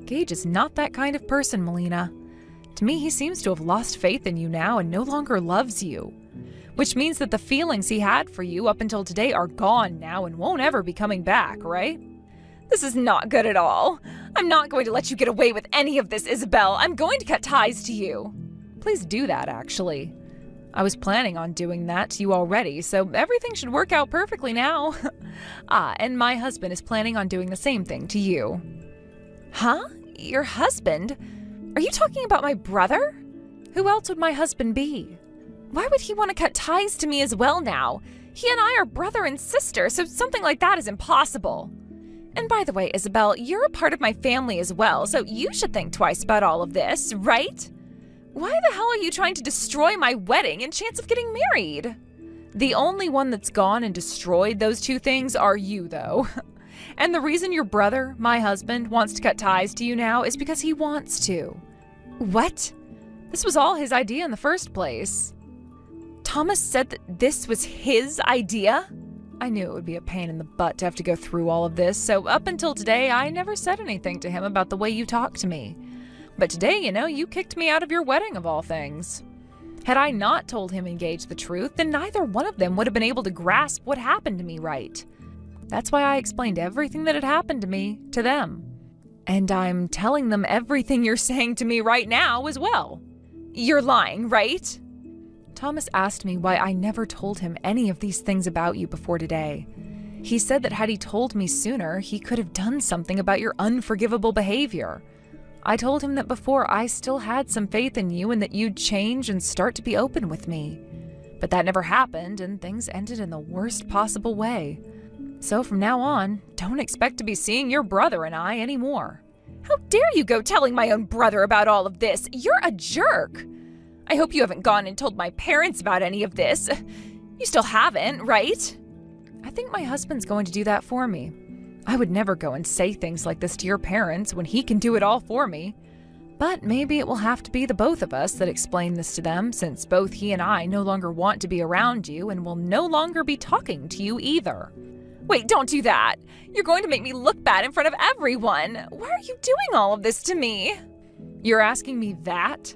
Gage is not that kind of person, Melina. To me, he seems to have lost faith in you now and no longer loves you. Which means that the feelings he had for you up until today are gone now and won't ever be coming back, right? This is not good at all. I'm not going to let you get away with any of this, Isabel. I'm going to cut ties to you. Please do that, actually. I was planning on doing that to you already, so everything should work out perfectly now. And my husband is planning on doing the same thing to you. Huh? Your husband? Are you talking about my brother? Who else would my husband be? Why would he want to cut ties to me as well now? He and I are brother and sister, so something like that is impossible. And by the way, Isabel, you're a part of my family as well, so you should think twice about all of this, right? Why the hell are you trying to destroy my wedding and chance of getting married? The only one that's gone and destroyed those two things are you, though. And the reason your brother, my husband, wants to cut ties to you now is because he wants to. What? This was all his idea in the first place. Thomas said that this was his idea? I knew it would be a pain in the butt to have to go through all of this, so up until today, I never said anything to him about the way you talked to me. But today, you kicked me out of your wedding of all things. Had I not told him and Gage the truth, then neither one of them would have been able to grasp what happened to me right. That's why I explained everything that had happened to me to them. And I'm telling them everything you're saying to me right now as well. You're lying, right? Thomas asked me why I never told him any of these things about you before today. He said that had he told me sooner, he could have done something about your unforgivable behavior. I told him that before I still had some faith in you and that you'd change and start to be open with me. But that never happened and things ended in the worst possible way. So from now on, don't expect to be seeing your brother and I anymore. How dare you go telling my own brother about all of this? You're a jerk. I hope you haven't gone and told my parents about any of this. You still haven't, right? I think my husband's going to do that for me. I would never go and say things like this to your parents when he can do it all for me. But maybe it will have to be the both of us that explain this to them, since both he and I no longer want to be around you and will no longer be talking to you either. Wait, don't do that. You're going to make me look bad in front of everyone. Why are you doing all of this to me? You're asking me that?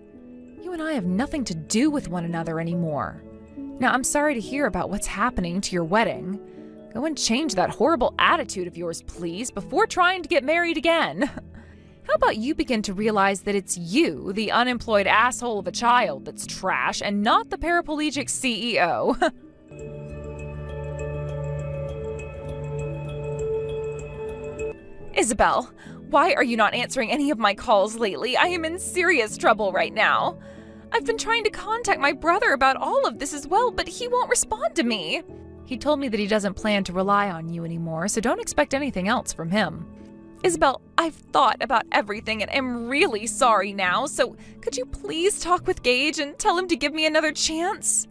You and I have nothing to do with one another anymore. Now, I'm sorry to hear about what's happening to your wedding. Go and change that horrible attitude of yours, please, before trying to get married again. How about you begin to realize that it's you, the unemployed asshole of a child, that's trash and not the paraplegic CEO? Isabel, why are you not answering any of my calls lately? I am in serious trouble right now. I've been trying to contact my brother about all of this as well, but he won't respond to me. He told me that he doesn't plan to rely on you anymore, so don't expect anything else from him. Isabel, I've thought about everything and am really sorry now, so could you please talk with Gage and tell him to give me another chance?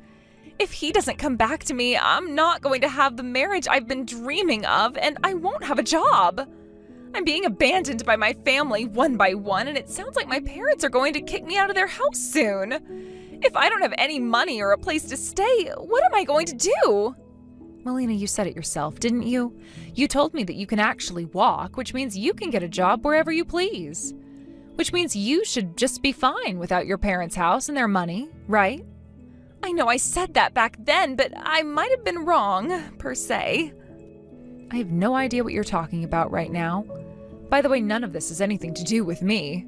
If he doesn't come back to me, I'm not going to have the marriage I've been dreaming of, and I won't have a job. I'm being abandoned by my family one by one, and it sounds like my parents are going to kick me out of their house soon. If I don't have any money or a place to stay, what am I going to do? Melina, you said it yourself, didn't you? You told me that you can actually walk, which means you can get a job wherever you please. Which means you should just be fine without your parents' house and their money, right? I know I said that back then, but I might have been wrong, per se. I have no idea what you're talking about right now. By the way, none of this has anything to do with me.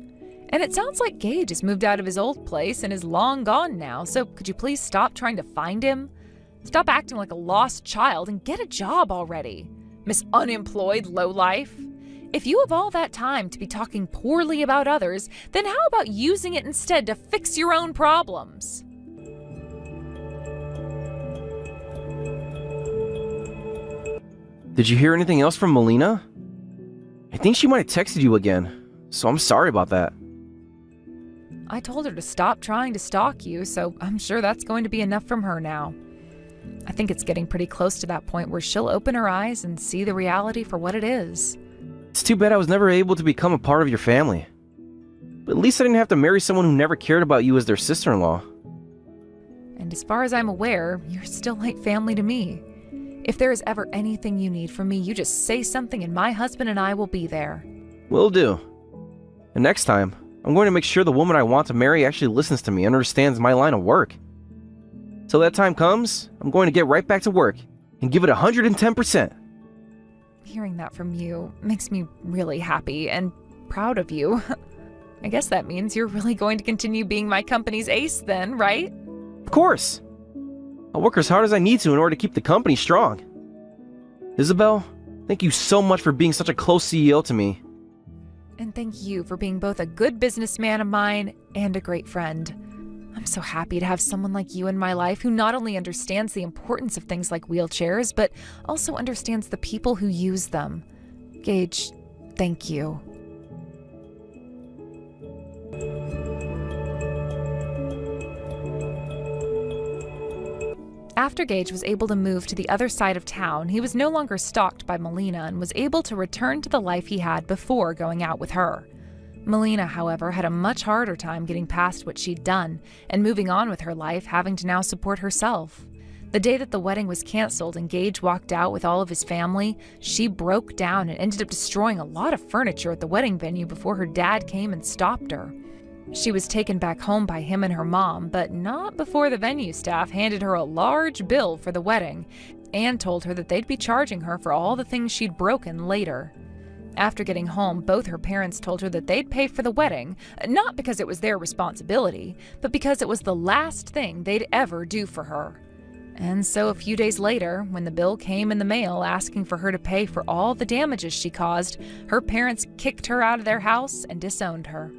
And it sounds like Gage has moved out of his old place and is long gone now, so could you please stop trying to find him? Stop acting like a lost child and get a job already, Miss Unemployed Lowlife. If you have all that time to be talking poorly about others, then how about using it instead to fix your own problems? Did you hear anything else from Melina? I think she might have texted you again, so I'm sorry about that. I told her to stop trying to stalk you, so I'm sure that's going to be enough from her now. I think it's getting pretty close to that point where she'll open her eyes and see the reality for what it is. It's too bad I was never able to become a part of your family. But at least I didn't have to marry someone who never cared about you as their sister-in-law. And as far as I'm aware, you're still like family to me. If there is ever anything you need from me, you just say something and my husband and I will be there. Will do. And next time, I'm going to make sure the woman I want to marry actually listens to me and understands my line of work. Till that time comes, I'm going to get right back to work and give it 110%. Hearing that from you makes me really happy and proud of you. I guess that means you're really going to continue being my company's ace then, right? Of course. I'll work as hard as I need to in order to keep the company strong. Isabel, thank you so much for being such a close CEO to me. And thank you for being both a good businessman of mine and a great friend. I'm so happy to have someone like you in my life who not only understands the importance of things like wheelchairs, but also understands the people who use them. Gage, thank you. After Gage was able to move to the other side of town, he was no longer stalked by Melina and was able to return to the life he had before going out with her. Melina, however, had a much harder time getting past what she'd done and moving on with her life, having to now support herself. The day that the wedding was canceled and Gage walked out with all of his family, she broke down and ended up destroying a lot of furniture at the wedding venue before her dad came and stopped her. She was taken back home by him and her mom, but not before the venue staff handed her a large bill for the wedding and told her that they'd be charging her for all the things she'd broken later. After getting home, both her parents told her that they'd pay for the wedding, not because it was their responsibility, but because it was the last thing they'd ever do for her. And so a few days later, when the bill came in the mail asking for her to pay for all the damages she caused, her parents kicked her out of their house and disowned her.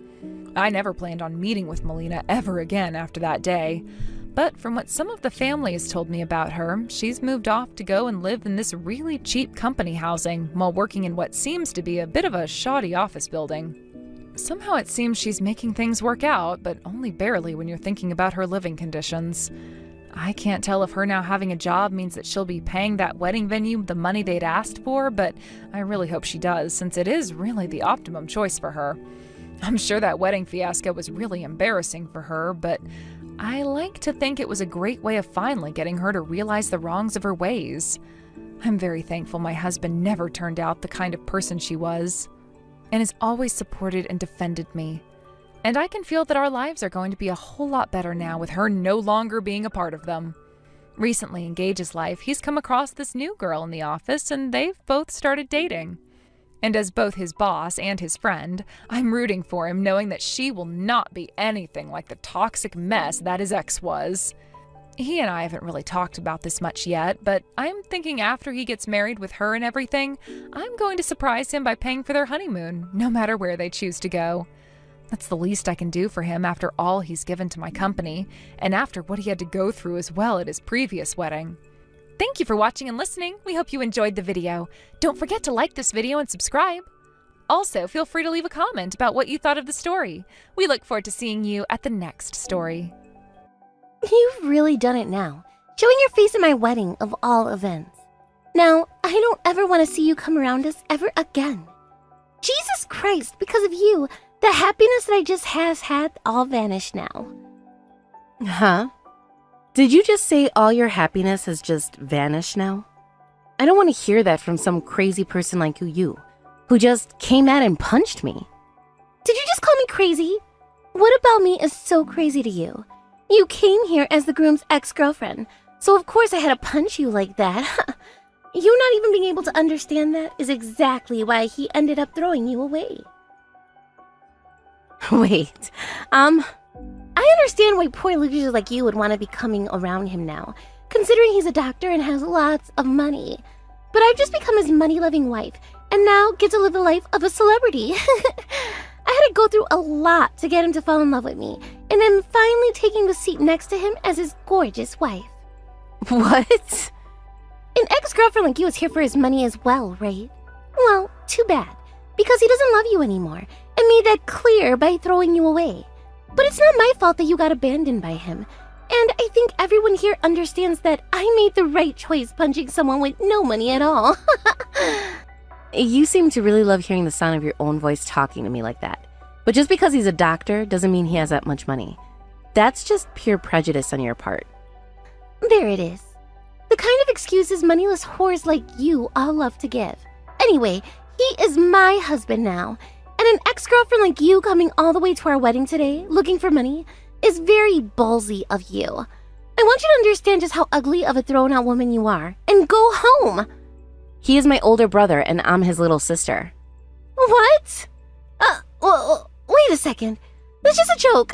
I never planned on meeting with Melina ever again after that day. But from what some of the family has told me about her, she's moved off to go and live in this really cheap company housing while working in what seems to be a bit of a shoddy office building. Somehow it seems she's making things work out, but only barely when you're thinking about her living conditions. I can't tell if her now having a job means that she'll be paying that wedding venue the money they'd asked for, but I really hope she does, since it is really the optimum choice for her. I'm sure that wedding fiasco was really embarrassing for her, but I like to think it was a great way of finally getting her to realize the wrongs of her ways. I'm very thankful my husband never turned out the kind of person she was, and has always supported and defended me. And I can feel that our lives are going to be a whole lot better now with her no longer being a part of them. Recently in Gage's life, he's come across this new girl in the office, and they've both started dating. And as both his boss and his friend, I'm rooting for him, knowing that she will not be anything like the toxic mess that his ex was. He and I haven't really talked about this much yet, but I'm thinking after he gets married with her and everything, I'm going to surprise him by paying for their honeymoon, no matter where they choose to go. That's the least I can do for him after all he's given to my company, and after what he had to go through as well at his previous wedding. Thank you for watching and listening. We hope you enjoyed the video. Don't forget to like this video and subscribe. Also, feel free to leave a comment about what you thought of the story. We look forward to seeing you at the next story. You've really done it now, showing your face at my wedding of all events. Now, I don't ever want to see you come around us ever again. Jesus Christ, because of you, the happiness that I just had all vanished now. Huh? Did you just say all your happiness has just vanished now? I don't want to hear that from some crazy person like you, who just came at and punched me. Did you just call me crazy? What about me is so crazy to you? You came here as the groom's ex-girlfriend, so of course I had to punch you like that. You not even being able to understand that is exactly why he ended up throwing you away. Wait, I understand why poor losers like you would want to be coming around him now, considering he's a doctor and has lots of money. But I've just become his money-loving wife, and now get to live the life of a celebrity. I had to go through a lot to get him to fall in love with me, and I'm finally taking the seat next to him as his gorgeous wife. what? An ex-girlfriend like you is here for his money as well, right? Well, too bad, because he doesn't love you anymore, and made that clear by throwing you away. But it's not my fault that you got abandoned by him, and I think everyone here understands that I made the right choice punching someone with no money at all. You seem to really love hearing the sound of your own voice talking to me like that. But just because he's a doctor doesn't mean he has that much money. That's just pure prejudice on your part. There it is. The kind of excuses moneyless whores like you all love to give. Anyway, he is my husband now, and an ex-girlfriend like you coming all the way to our wedding today, looking for money, is very ballsy of you. I want you to understand just how ugly of a thrown-out woman you are, and go home! He is my older brother, and I'm his little sister. What? Wait a second. That's just a joke.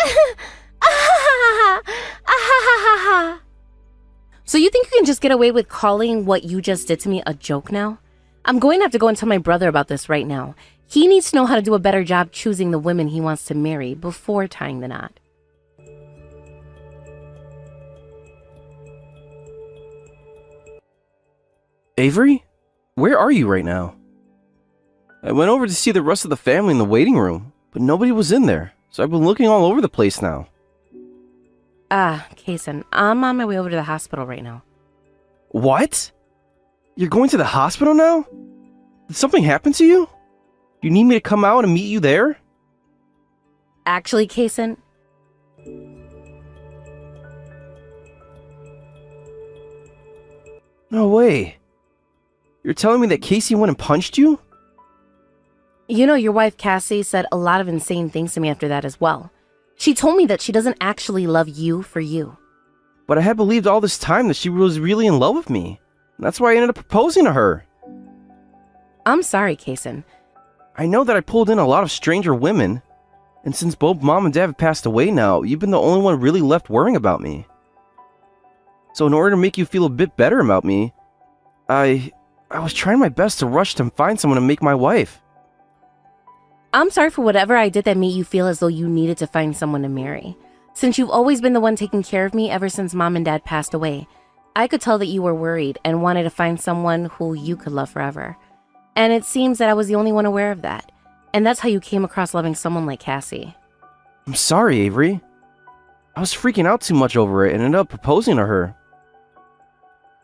So you think you can just get away with calling what you just did to me a joke now? I'm going to have to go and tell my brother about this right now. He needs to know how to do a better job choosing the women he wants to marry before tying the knot. Avery? Where are you right now? I went over to see the rest of the family in the waiting room, but nobody was in there, so I've been looking all over the place now. Kason, I'm on my way over to the hospital right now. What? You're going to the hospital now? Did something happen to you? You need me to come out and meet you there? Actually, Kason, No way. You're telling me that Casey went and punched you? you know your wife Cassie said a lot of insane things to me after that as well. She told me that she doesn't actually love you for you. But I had believed all this time that she was really in love with me. That's why I ended up proposing to her. I'm sorry, Kason. I know that I pulled in a lot of stranger women, and since both mom and dad have passed away now, you've been the only one really left worrying about me. So in order to make you feel a bit better about me, I was trying my best to rush to find someone to make my wife. I'm sorry for whatever I did that made you feel as though you needed to find someone to marry. Since you've always been the one taking care of me ever since mom and dad passed away, I could tell that you were worried and wanted to find someone who you could love forever. And it seems that I was the only one aware of that. And that's how you came across loving someone like Cassie. I'm sorry, Avery. I was freaking out too much over it and ended up proposing to her.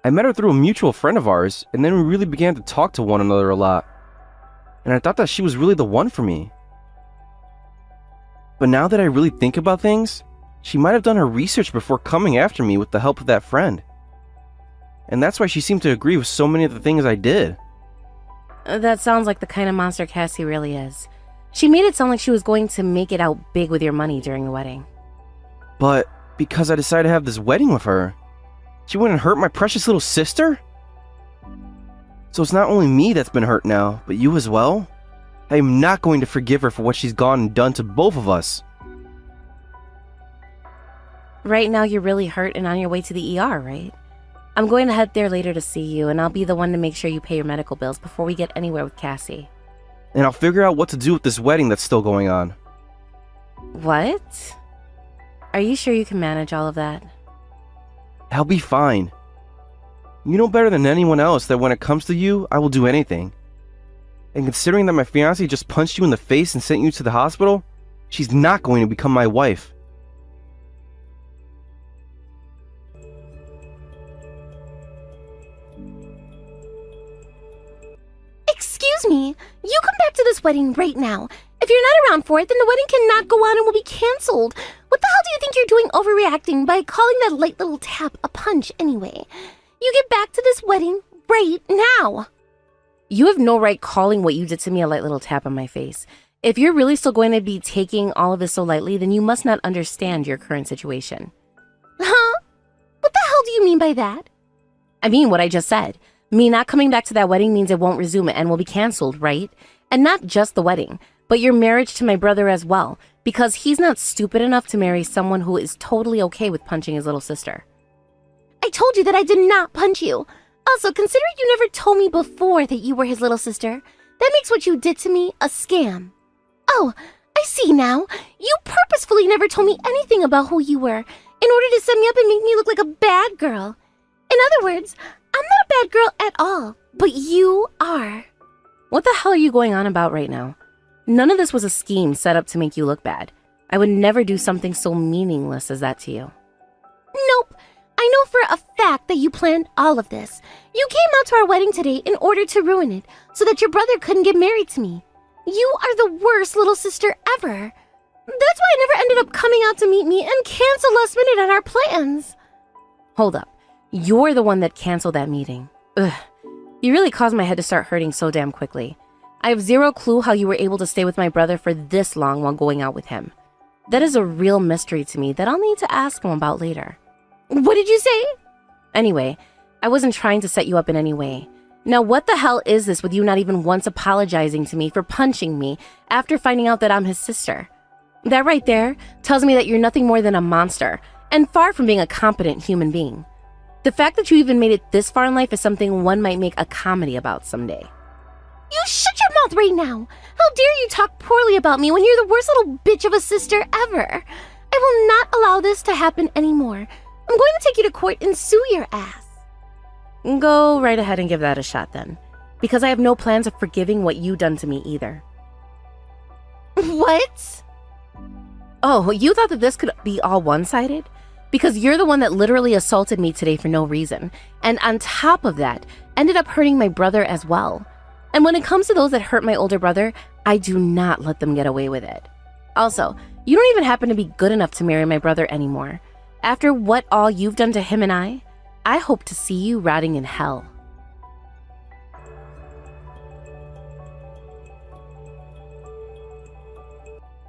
I met her through a mutual friend of ours, and then we really began to talk to one another a lot. And I thought that she was really the one for me. But now that I really think about things, she might have done her research before coming after me with the help of that friend. And that's why she seemed to agree with so many of the things I did. That sounds like the kind of monster Cassie really is. She made it sound like she was going to make it out big with your money during the wedding. But because I decided to have this wedding with her, she went and hurt my precious little sister? So it's not only me that's been hurt now, but you as well? I am not going to forgive her for what she's gone and done to both of us. Right now you're really hurt and on your way to the ER, right? I'm going to head there later to see you, and I'll be the one to make sure you pay your medical bills before we get anywhere with Cassie. And I'll figure out what to do with this wedding that's still going on. What? Are you sure you can manage all of that? I'll be fine. You know better than anyone else that when it comes to you, I will do anything. And considering that my fiancée just punched you in the face and sent you to the hospital, she's not going to become my wife. Excuse me, you come back to this wedding right now. If you're not around for it, then the wedding cannot go on and will be canceled. What the hell do you think you're doing overreacting by calling that light little tap a punch anyway? You get back to this wedding right now. You have no right calling what you did to me a light little tap on my face. If you're really still going to be taking all of this so lightly, then you must not understand your current situation. Huh? What the hell do you mean by that? I mean what I just said. Me not coming back to that wedding means it won't resume and will be canceled, right? And not just the wedding, but your marriage to my brother as well, because he's not stupid enough to marry someone who is totally okay with punching his little sister. I told you that I did not punch you. Also, considering you never told me before that you were his little sister, that makes what you did to me a scam. Oh, I see now. You purposefully never told me anything about who you were in order to set me up and make me look like a bad girl. In other words, I'm not a bad girl at all, but you are. What the hell are you going on about right now? None of this was a scheme set up to make you look bad. I would never do something so meaningless as that to you. Nope. I know for a fact that you planned all of this. You came out to our wedding today in order to ruin it, so that your brother couldn't get married to me. You are the worst little sister ever. That's why I never ended up coming out to meet me and canceled last minute on our plans. Hold up. You're the one that canceled that meeting. Ugh. You really caused my head to start hurting so damn quickly. I have zero clue how you were able to stay with my brother for this long while going out with him. That is a real mystery to me that I'll need to ask him about later. What did you say? Anyway, I wasn't trying to set you up in any way. Now what the hell is this with you not even once apologizing to me for punching me after finding out that I'm his sister? That right there tells me that you're nothing more than a monster and far from being a competent human being. The fact that you even made it this far in life is something one might make a comedy about someday. You shut your mouth right now. How dare you talk poorly about me when you're the worst little bitch of a sister ever. I will not allow this to happen anymore. I'm going to take you to court and sue your ass. Go right ahead and give that a shot then, because I have no plans of forgiving what you done to me either. What? Oh, you thought that this could be all one-sided? Because you're the one that literally assaulted me today for no reason, and on top of that, ended up hurting my brother as well. And when it comes to those that hurt my older brother, I do not let them get away with it. Also, you don't even happen to be good enough to marry my brother anymore. After what all you've done to him and I hope to see you rotting in hell.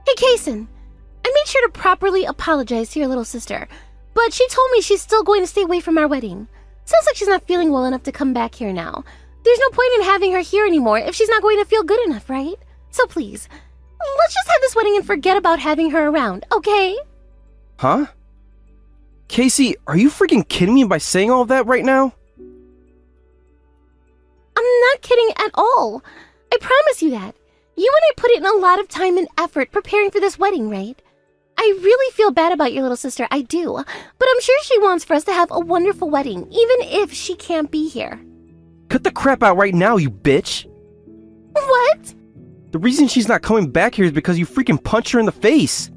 Hey, Kason. I made sure to properly apologize to your little sister, but she told me she's still going to stay away from our wedding. Sounds like she's not feeling well enough to come back here now. There's no point in having her here anymore if she's not going to feel good enough, right? So please, let's just have this wedding and forget about having her around, okay? Huh? Casey, are you freaking kidding me by saying all of that right now? I'm not kidding at all. I promise you that. You and I put in a lot of time and effort preparing for this wedding, right? I really feel bad about your little sister, I do. But I'm sure she wants for us to have a wonderful wedding, even if she can't be here. Cut the crap out right now, you bitch! What? The reason she's not coming back here is because you freaking punched her in the face.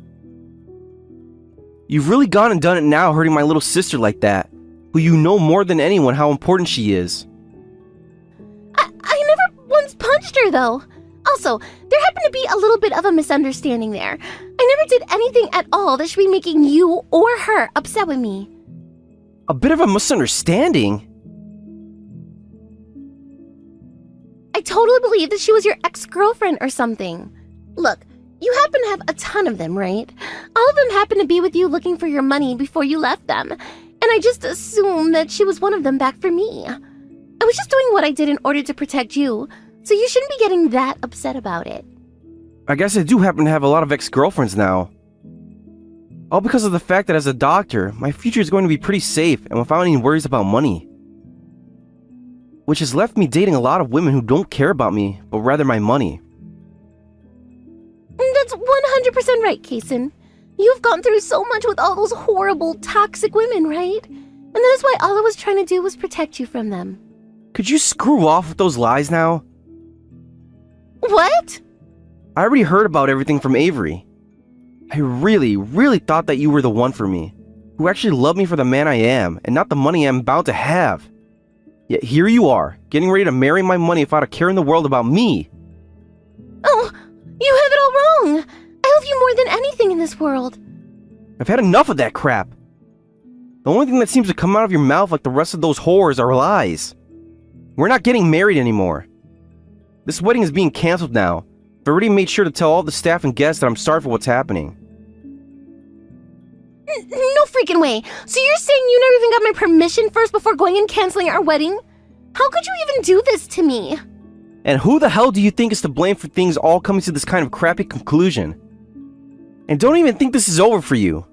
You've really gone and done it now, hurting my little sister like that, who you know more than anyone how important she is. I never once punched her, though. Also, there happened to be a little bit of a misunderstanding there. I never did anything at all that should be making you or her upset with me. A bit of a misunderstanding? I totally believe that she was your ex-girlfriend or something. Look, you happen to have a ton of them, right? All of them happen to be with you looking for your money before you left them. And I just assumed that she was one of them back for me. I was just doing what I did in order to protect you, so you shouldn't be getting that upset about it. I guess I do happen to have a lot of ex-girlfriends now. All because of the fact that as a doctor, my future is going to be pretty safe and without any worries about money. Which has left me dating a lot of women who don't care about me, but rather my money. That's 100% right, Kason. You've gone through so much with all those horrible, toxic women, right? And that is why all I was trying to do was protect you from them. Could you screw off with those lies now? What? I already heard about everything from Avery. I really thought that you were the one for me, who actually loved me for the man I am, and not the money I'm about to have. Yet here you are, getting ready to marry my money without a care in the world about me. Oh, you have it all wrong. I love you more than anything in this world. I've had enough of that crap. The only thing that seems to come out of your mouth like the rest of those whores are lies. We're not getting married anymore. This wedding is being canceled now. I've already made sure to tell all the staff and guests that I'm sorry for what's happening. No freaking way. So you're saying you never even got my permission first before going and canceling our wedding? How could you even do this to me? And who the hell do you think is to blame for things all coming to this kind of crappy conclusion? And don't even think this is over for you.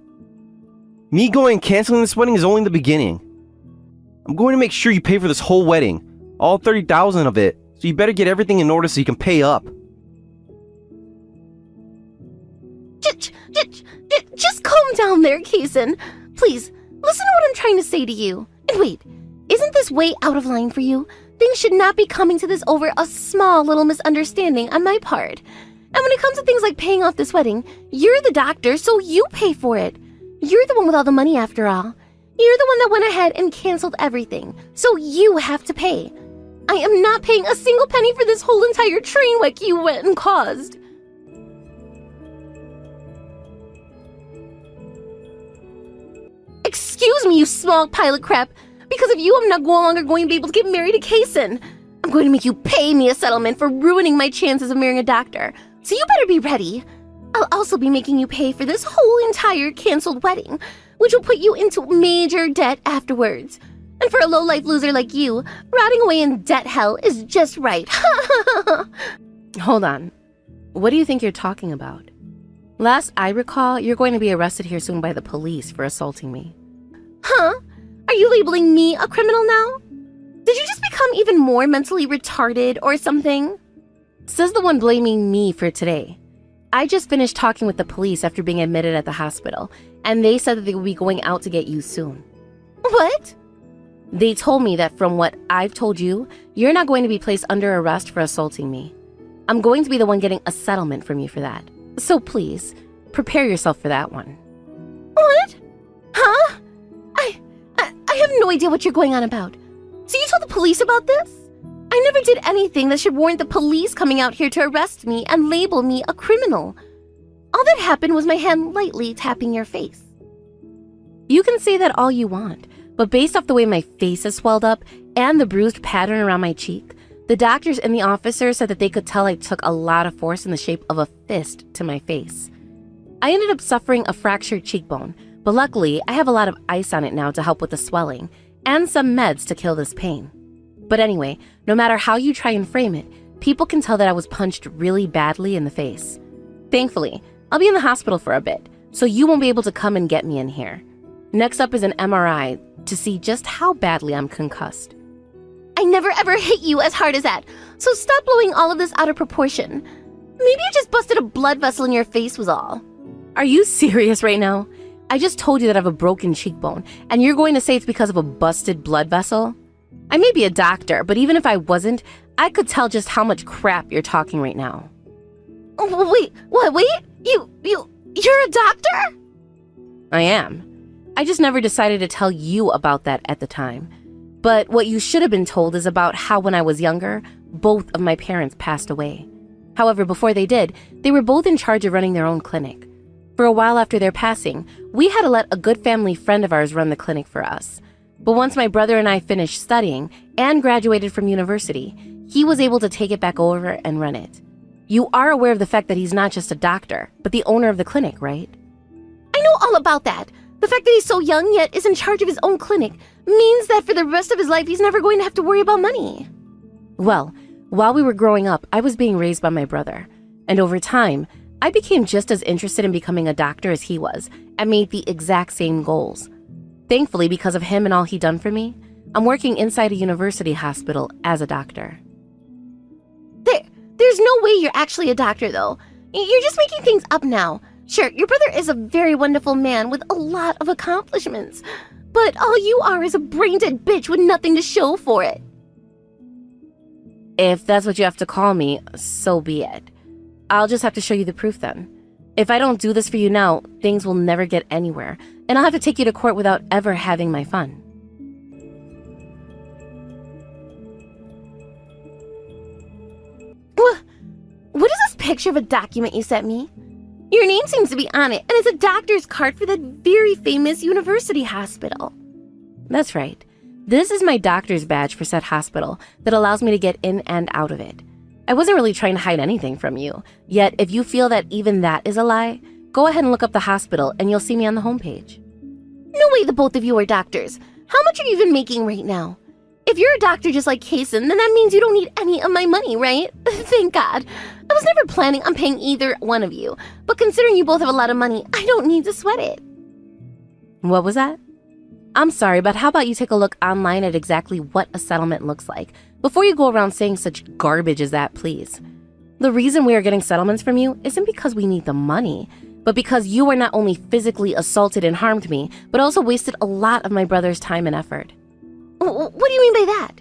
Me going and canceling this wedding is only the beginning. I'm going to make sure you pay for this whole wedding, all 30,000 of it, so you better get everything in order so you can pay up. Just calm down there, Kaysen. Please, listen to what I'm trying to say to you. And wait, isn't this way out of line for you? Things should not be coming to this over a small little misunderstanding on my part. And when it comes to things like paying off this wedding, you're the doctor, so you pay for it. You're the one with all the money after all. You're the one that went ahead and canceled everything, so you have to pay. I am not paying a single penny for this whole entire train wreck you went and caused. Excuse me, you small pile of crap. Because of you, I'm no longer going to be able to get married to Kaysen. I'm going to make you pay me a settlement for ruining my chances of marrying a doctor. So you better be ready. I'll also be making you pay for this whole entire canceled wedding, which will put you into major debt afterwards. And for a low-life loser like you, rotting away in debt hell is just right. Hold on. What do you think you're talking about? Last I recall, you're going to be arrested here soon by the police for assaulting me. Huh? Are you labeling me a criminal now? Did you just become even more mentally retarded or something? Says the one blaming me for today. I just finished talking with the police after being admitted at the hospital, and they said that they will be going out to get you soon. What? They told me that from what I've told you, you're not going to be placed under arrest for assaulting me. I'm going to be the one getting a settlement from you for that. So please, prepare yourself for that one. What? Huh? I have no idea what you're going on about. So you told the police about this? I never did anything that should warrant the police coming out here to arrest me and label me a criminal. All that happened was my hand lightly tapping your face. You can say that all you want, but based off the way my face has swelled up and the bruised pattern around my cheek, the doctors and the officers said that they could tell I took a lot of force in the shape of a fist to my face. I ended up suffering a fractured cheekbone, but luckily I have a lot of ice on it now to help with the swelling, and some meds to kill this pain. But anyway, no matter how you try and frame it, people can tell that I was punched really badly in the face. Thankfully, I'll be in the hospital for a bit, so you won't be able to come and get me in here. Next up is an MRI to see just how badly I'm concussed. I never ever hit you as hard as that, so stop blowing all of this out of proportion. Maybe you just busted a blood vessel in your face was all. Are you serious right now? I just told you that I have a broken cheekbone, and you're going to say it's because of a busted blood vessel? I may be a doctor, but even if I wasn't, I could tell just how much crap you're talking right now. Wait, what, wait? You're a doctor? I am. I just never decided to tell you about that at the time. But what you should have been told is about how when I was younger, both of my parents passed away. However, before they did, they were both in charge of running their own clinic. For a while after their passing, we had to let a good family friend of ours run the clinic for us. But once my brother and I finished studying and graduated from university, he was able to take it back over and run it. You are aware of the fact that he's not just a doctor, but the owner of the clinic, right? I know all about that. The fact that he's so young yet is in charge of his own clinic means that for the rest of his life he's never going to have to worry about money. Well, while we were growing up, I was being raised by my brother. And over time, I became just as interested in becoming a doctor as he was and made the exact same goals. Thankfully, because of him and all he done for me, I'm working inside a university hospital as a doctor. There's no way you're actually a doctor, though. You're just making things up now. Sure, your brother is a very wonderful man with a lot of accomplishments. But all you are is a brain-dead bitch with nothing to show for it. If that's what you have to call me, so be it. I'll just have to show you the proof then. If I don't do this for you now, things will never get anywhere, and I'll have to take you to court without ever having my fun. What is this picture of a document you sent me? Your name seems to be on it, and it's a doctor's card for that very famous university hospital. That's right. This is my doctor's badge for said hospital that allows me to get in and out of it. I wasn't really trying to hide anything from you, yet if you feel that even that is a lie, go ahead and look up the hospital and you'll see me on the homepage. No way the both of you are doctors. How much are you even making right now? If you're a doctor just like Kason, then that means you don't need any of my money, right? Thank God. I was never planning on paying either one of you, but considering you both have a lot of money, I don't need to sweat it. What was that? I'm sorry, but how about you take a look online at exactly what a settlement looks like before you go around saying such garbage as that, please. The reason we are getting settlements from you isn't because we need the money, but because you were not only physically assaulted and harmed me, but also wasted a lot of my brother's time and effort. What do you mean by that?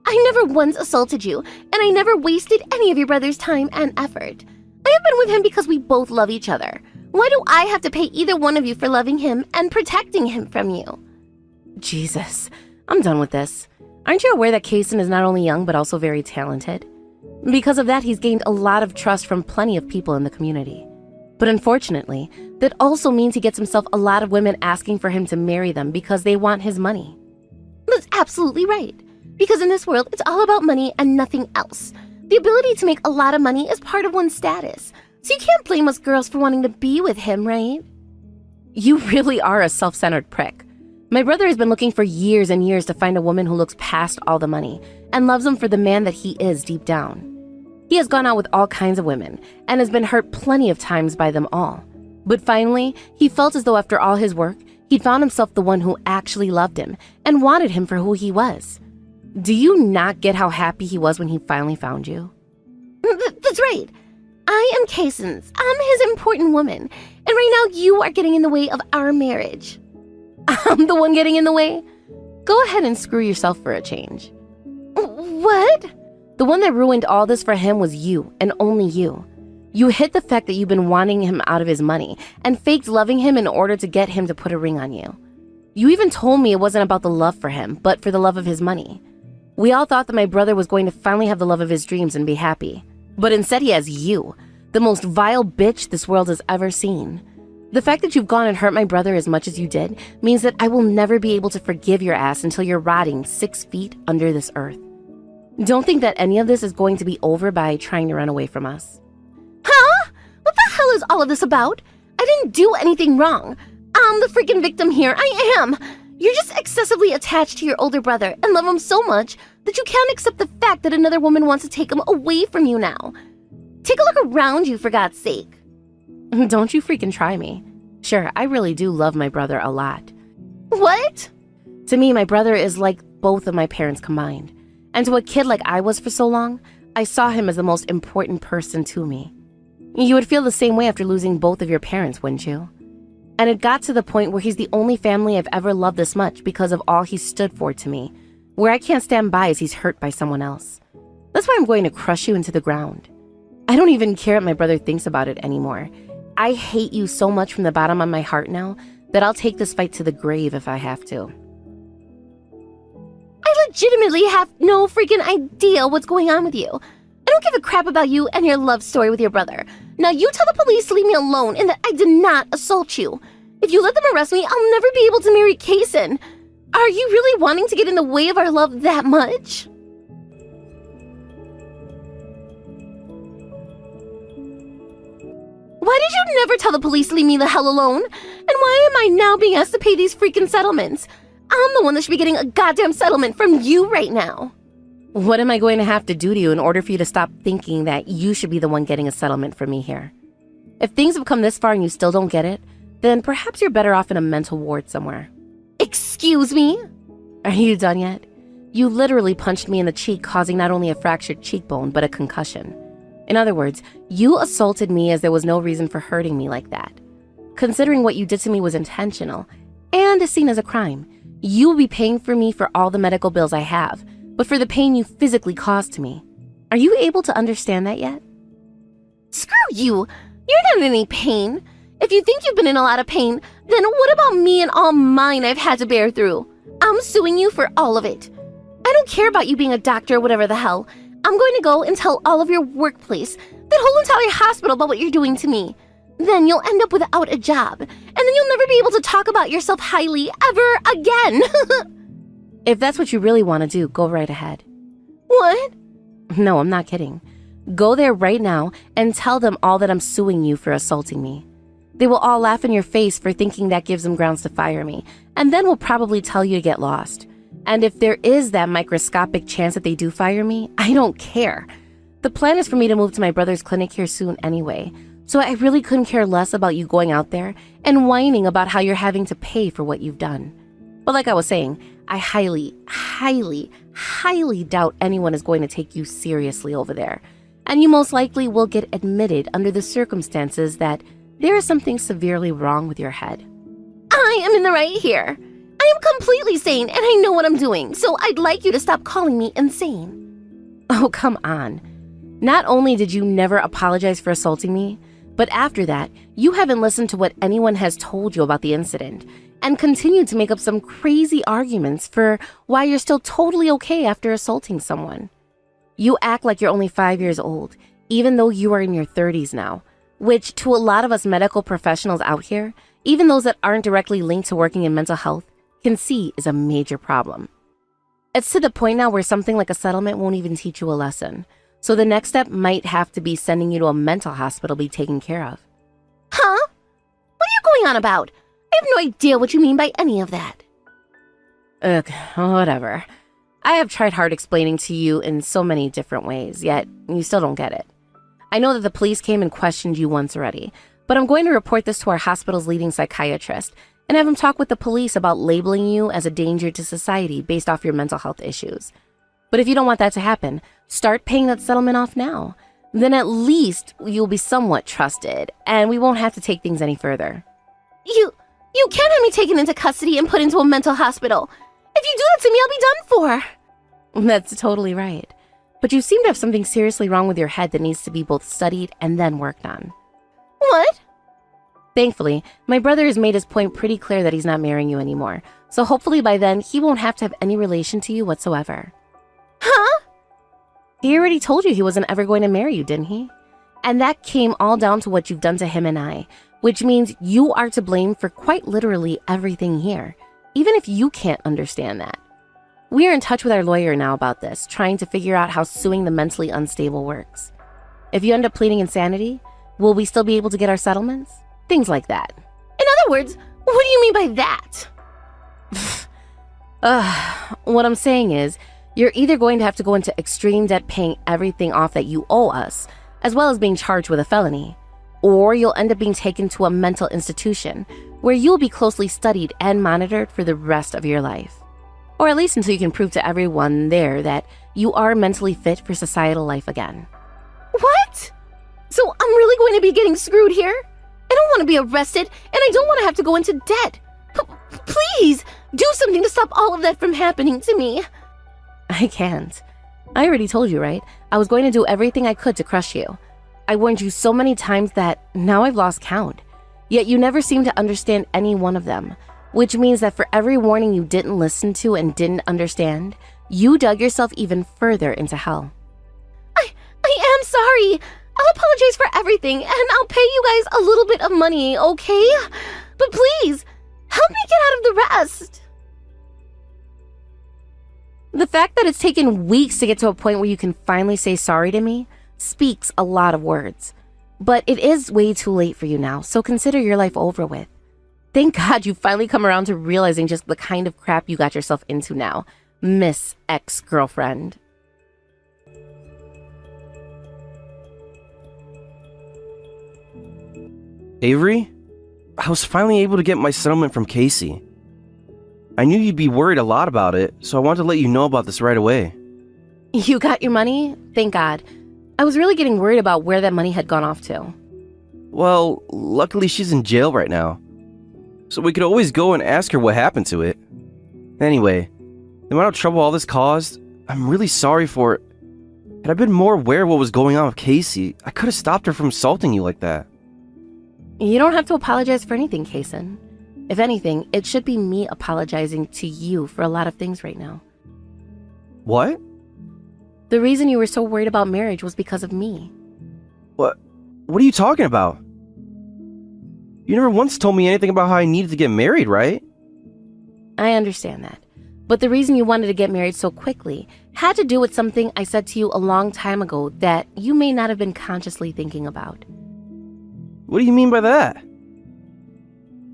I never once assaulted you, and I never wasted any of your brother's time and effort. I have been with him because we both love each other. Why do I have to pay either one of you for loving him and protecting him from you? Jesus, I'm done with this. Aren't you aware that Kason is not only young but also very talented? Because of that, he's gained a lot of trust from plenty of people in the community. But unfortunately, that also means he gets himself a lot of women asking for him to marry them because they want his money. That's absolutely right. Because in this world, it's all about money and nothing else. The ability to make a lot of money is part of one's status. So you can't blame us girls for wanting to be with him, right? You really are a self-centered prick. My brother has been looking for years and years to find a woman who looks past all the money and loves him for the man that he is deep down. He has gone out with all kinds of women and has been hurt plenty of times by them all. But finally, he felt as though after all his work, he'd found himself the one who actually loved him and wanted him for who he was. Do you not get how happy he was when he finally found you? That's right. I am Kason's. I'm his important woman. And right now you are getting in the way of our marriage. I'm the one getting in the way? Go ahead and screw yourself for a change. What? The one that ruined all this for him was you, and only you. You hid the fact that you've been wanting him out of his money and faked loving him in order to get him to put a ring on you. You even told me it wasn't about the love for him, but for the love of his money. We all thought that my brother was going to finally have the love of his dreams and be happy. But instead he has you, the most vile bitch this world has ever seen. The fact that you've gone and hurt my brother as much as you did means that I will never be able to forgive your ass until you're rotting 6 feet under this earth. Don't think that any of this is going to be over by trying to run away from us. Huh? What the hell is all of this about? I didn't do anything wrong. I'm the freaking victim here. I am. You're just excessively attached to your older brother and love him so much that you can't accept the fact that another woman wants to take him away from you now. Take a look around you, for God's sake. Don't you freaking try me. Sure, I really do love my brother a lot. What? To me, my brother is like both of my parents combined. And to a kid like I was for so long, I saw him as the most important person to me. You would feel the same way after losing both of your parents, wouldn't you? And it got to the point where he's the only family I've ever loved this much because of all he stood for to me, where I can't stand by as he's hurt by someone else. That's why I'm going to crush you into the ground. I don't even care what my brother thinks about it anymore. I hate you so much from the bottom of my heart now that I'll take this fight to the grave if I have to. I legitimately have no freaking idea what's going on with you. I don't give a crap about you and your love story with your brother. Now you tell the police to leave me alone and that I did not assault you. If you let them arrest me, I'll never be able to marry Kason. Are you really wanting to get in the way of our love that much? Why did you never tell the police to leave me the hell alone? And why am I now being asked to pay these freaking settlements? I'm the one that should be getting a goddamn settlement from you right now. What am I going to have to do to you in order for you to stop thinking that you should be the one getting a settlement from me here? If things have come this far and you still don't get it, then perhaps you're better off in a mental ward somewhere. Excuse me? Are you done yet? You literally punched me in the cheek, causing not only a fractured cheekbone, but a concussion. In other words, you assaulted me as there was no reason for hurting me like that. Considering what you did to me was intentional and is seen as a crime, You will be paying for me for all the medical bills I have, but for the pain you physically caused to me. Are you able to understand that yet? Screw you! You're not in any pain. If you think you've been in a lot of pain, then what about me and all mine I've had to bear through? I'm suing you for all of it. I don't care about you being a doctor or whatever the hell. I'm going to go and tell all of your workplace, that whole entire hospital, about what you're doing to me. Then you'll end up without a job, and then you'll never be able to talk about yourself highly ever again. If that's what you really want to do, go right ahead. What? No, I'm not kidding. Go there right now and tell them all that I'm suing you for assaulting me. They will all laugh in your face for thinking that gives them grounds to fire me, and then will probably tell you to get lost. And if there is that microscopic chance that they do fire me, I don't care. The plan is for me to move to my brother's clinic here soon anyway, so I really couldn't care less about you going out there and whining about how you're having to pay for what you've done. But like I was saying, I highly, highly, highly doubt anyone is going to take you seriously over there. And you most likely will get admitted under the circumstances that there is something severely wrong with your head. I am in the right here. I am completely sane and I know what I'm doing, so I'd like you to stop calling me insane. Oh, come on. Not only did you never apologize for assaulting me, but after that, you haven't listened to what anyone has told you about the incident and continued to make up some crazy arguments for why you're still totally okay after assaulting someone. You act like you're only 5 years old, even though you are in your 30s now, which to a lot of us medical professionals out here, even those that aren't directly linked to working in mental health, can see is a major problem. It's to the point now where something like a settlement won't even teach you a lesson. So the next step might have to be sending you to a mental hospital to be taken care of. Huh? What are you going on about? I have no idea what you mean by any of that. Ugh, whatever. I have tried hard explaining to you in so many different ways, yet you still don't get it. I know that the police came and questioned you once already, but I'm going to report this to our hospital's leading psychiatrist and have him talk with the police about labeling you as a danger to society based off your mental health issues. But if you don't want that to happen, start paying that settlement off now. Then at least you'll be somewhat trusted, and we won't have to take things any further. You can't have me taken into custody and put into a mental hospital. If you do that to me, I'll be done for. That's totally right. But you seem to have something seriously wrong with your head that needs to be both studied and then worked on. What? Thankfully, my brother has made his point pretty clear that he's not marrying you anymore, so hopefully by then he won't have to have any relation to you whatsoever. Huh? He already told you he wasn't ever going to marry you, didn't he? And that came all down to what you've done to him and I, which means you are to blame for quite literally everything here, even if you can't understand that. We are in touch with our lawyer now about this, trying to figure out how suing the mentally unstable works. If you end up pleading insanity, will we still be able to get our settlements? Things like that. In other words, what do you mean by that? What I'm saying is, you're either going to have to go into extreme debt paying everything off that you owe us, as well as being charged with a felony, or you'll end up being taken to a mental institution where you'll be closely studied and monitored for the rest of your life. Or at least until you can prove to everyone there that you are mentally fit for societal life again. What? So I'm really going to be getting screwed here? I don't want to be arrested, and I don't want to have to go into debt. Please, do something to stop all of that from happening to me. I can't. I already told you, right? I was going to do everything I could to crush you. I warned you so many times that now I've lost count. Yet you never seem to understand any one of them, which means that for every warning you didn't listen to and didn't understand, you dug yourself even further into hell. I am sorry. I'll apologize for everything, and I'll pay you guys a little bit of money, okay? But please, help me get out of the rest. The fact that it's taken weeks to get to a point where you can finally say sorry to me speaks a lot of words. But it is way too late for you now, so consider your life over with. Thank God you finally come around to realizing just the kind of crap you got yourself into now, Miss Ex-Girlfriend. Avery, I was finally able to get my settlement from Casey. I knew you'd be worried a lot about it, so I wanted to let you know about this right away. You got your money? Thank God. I was really getting worried about where that money had gone off to. Well, luckily she's in jail right now, so we could always go and ask her what happened to it. Anyway, the amount of trouble all this caused, I'm really sorry for it. Had I been more aware of what was going on with Casey, I could have stopped her from assaulting you like that. You don't have to apologize for anything, Kason. If anything, it should be me apologizing to you for a lot of things right now. What? The reason you were so worried about marriage was because of me. What are you talking about? You never once told me anything about how I needed to get married, right? I understand that. But the reason you wanted to get married so quickly had to do with something I said to you a long time ago that you may not have been consciously thinking about. What do you mean by that?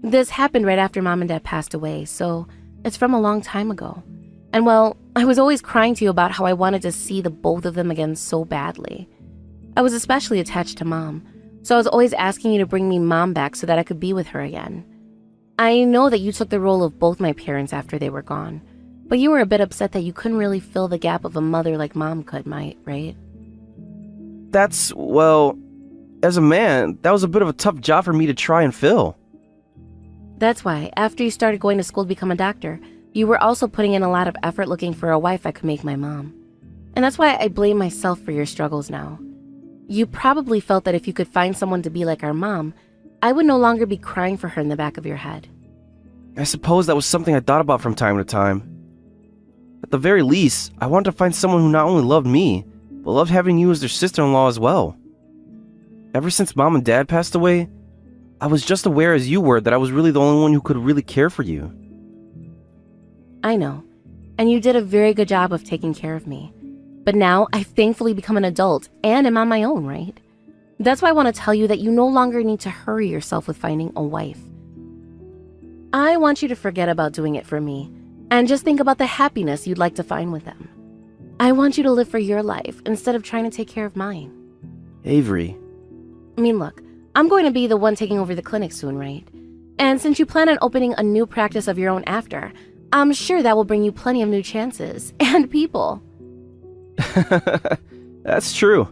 This happened right after Mom and Dad passed away, so it's from a long time ago. And well, I was always crying to you about how I wanted to see the both of them again so badly. I was especially attached to Mom, so I was always asking you to bring me Mom back so that I could be with her again. I know that you took the role of both my parents after they were gone, but you were a bit upset that you couldn't really fill the gap of a mother like Mom could, right? Well, as a man, that was a bit of a tough job for me to try and fill. That's why, after you started going to school to become a doctor, you were also putting in a lot of effort looking for a wife I could make my mom. And that's why I blame myself for your struggles now. You probably felt that if you could find someone to be like our mom, I would no longer be crying for her in the back of your head. I suppose that was something I thought about from time to time. At the very least, I wanted to find someone who not only loved me, but loved having you as their sister-in-law as well. Ever since Mom and Dad passed away, I was just aware as you were that I was really the only one who could really care for you. I know, and you did a very good job of taking care of me. But now I've thankfully become an adult and am on my own, right? That's why I want to tell you that you no longer need to hurry yourself with finding a wife. I want you to forget about doing it for me and just think about the happiness you'd like to find with them. I want you to live for your life instead of trying to take care of mine. Avery. I mean, look, I'm going to be the one taking over the clinic soon, right? And since you plan on opening a new practice of your own after, I'm sure that will bring you plenty of new chances and people. That's true.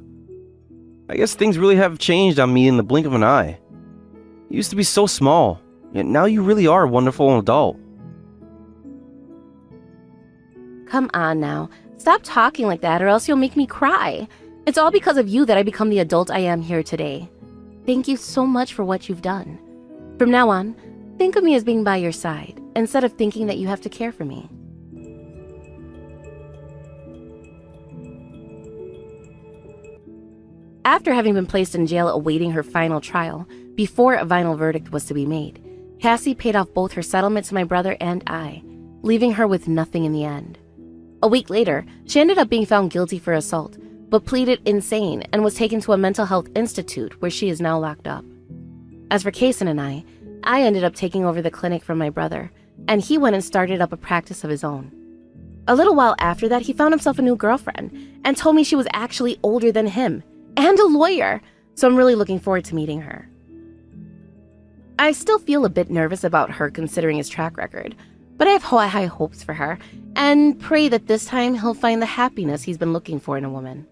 I guess things really have changed on me in the blink of an eye. You used to be so small, yet now you really are a wonderful adult. Come on now, stop talking like that or else you'll make me cry. It's all because of you that I become the adult I am here today. Thank you so much for what you've done. From now on, think of me as being by your side, instead of thinking that you have to care for me. After having been placed in jail awaiting her final trial, before a final verdict was to be made, Cassie paid off both her settlement to my brother and I, leaving her with nothing in the end. A week later, she ended up being found guilty for assault, but pleaded insane and was taken to a mental health institute where she is now locked up. As for Kason and I ended up taking over the clinic from my brother, and he went and started up a practice of his own. A little while after that, he found himself a new girlfriend and told me she was actually older than him and a lawyer, so I'm really looking forward to meeting her. I still feel a bit nervous about her considering his track record, but I have high hopes for her and pray that this time he'll find the happiness he's been looking for in a woman.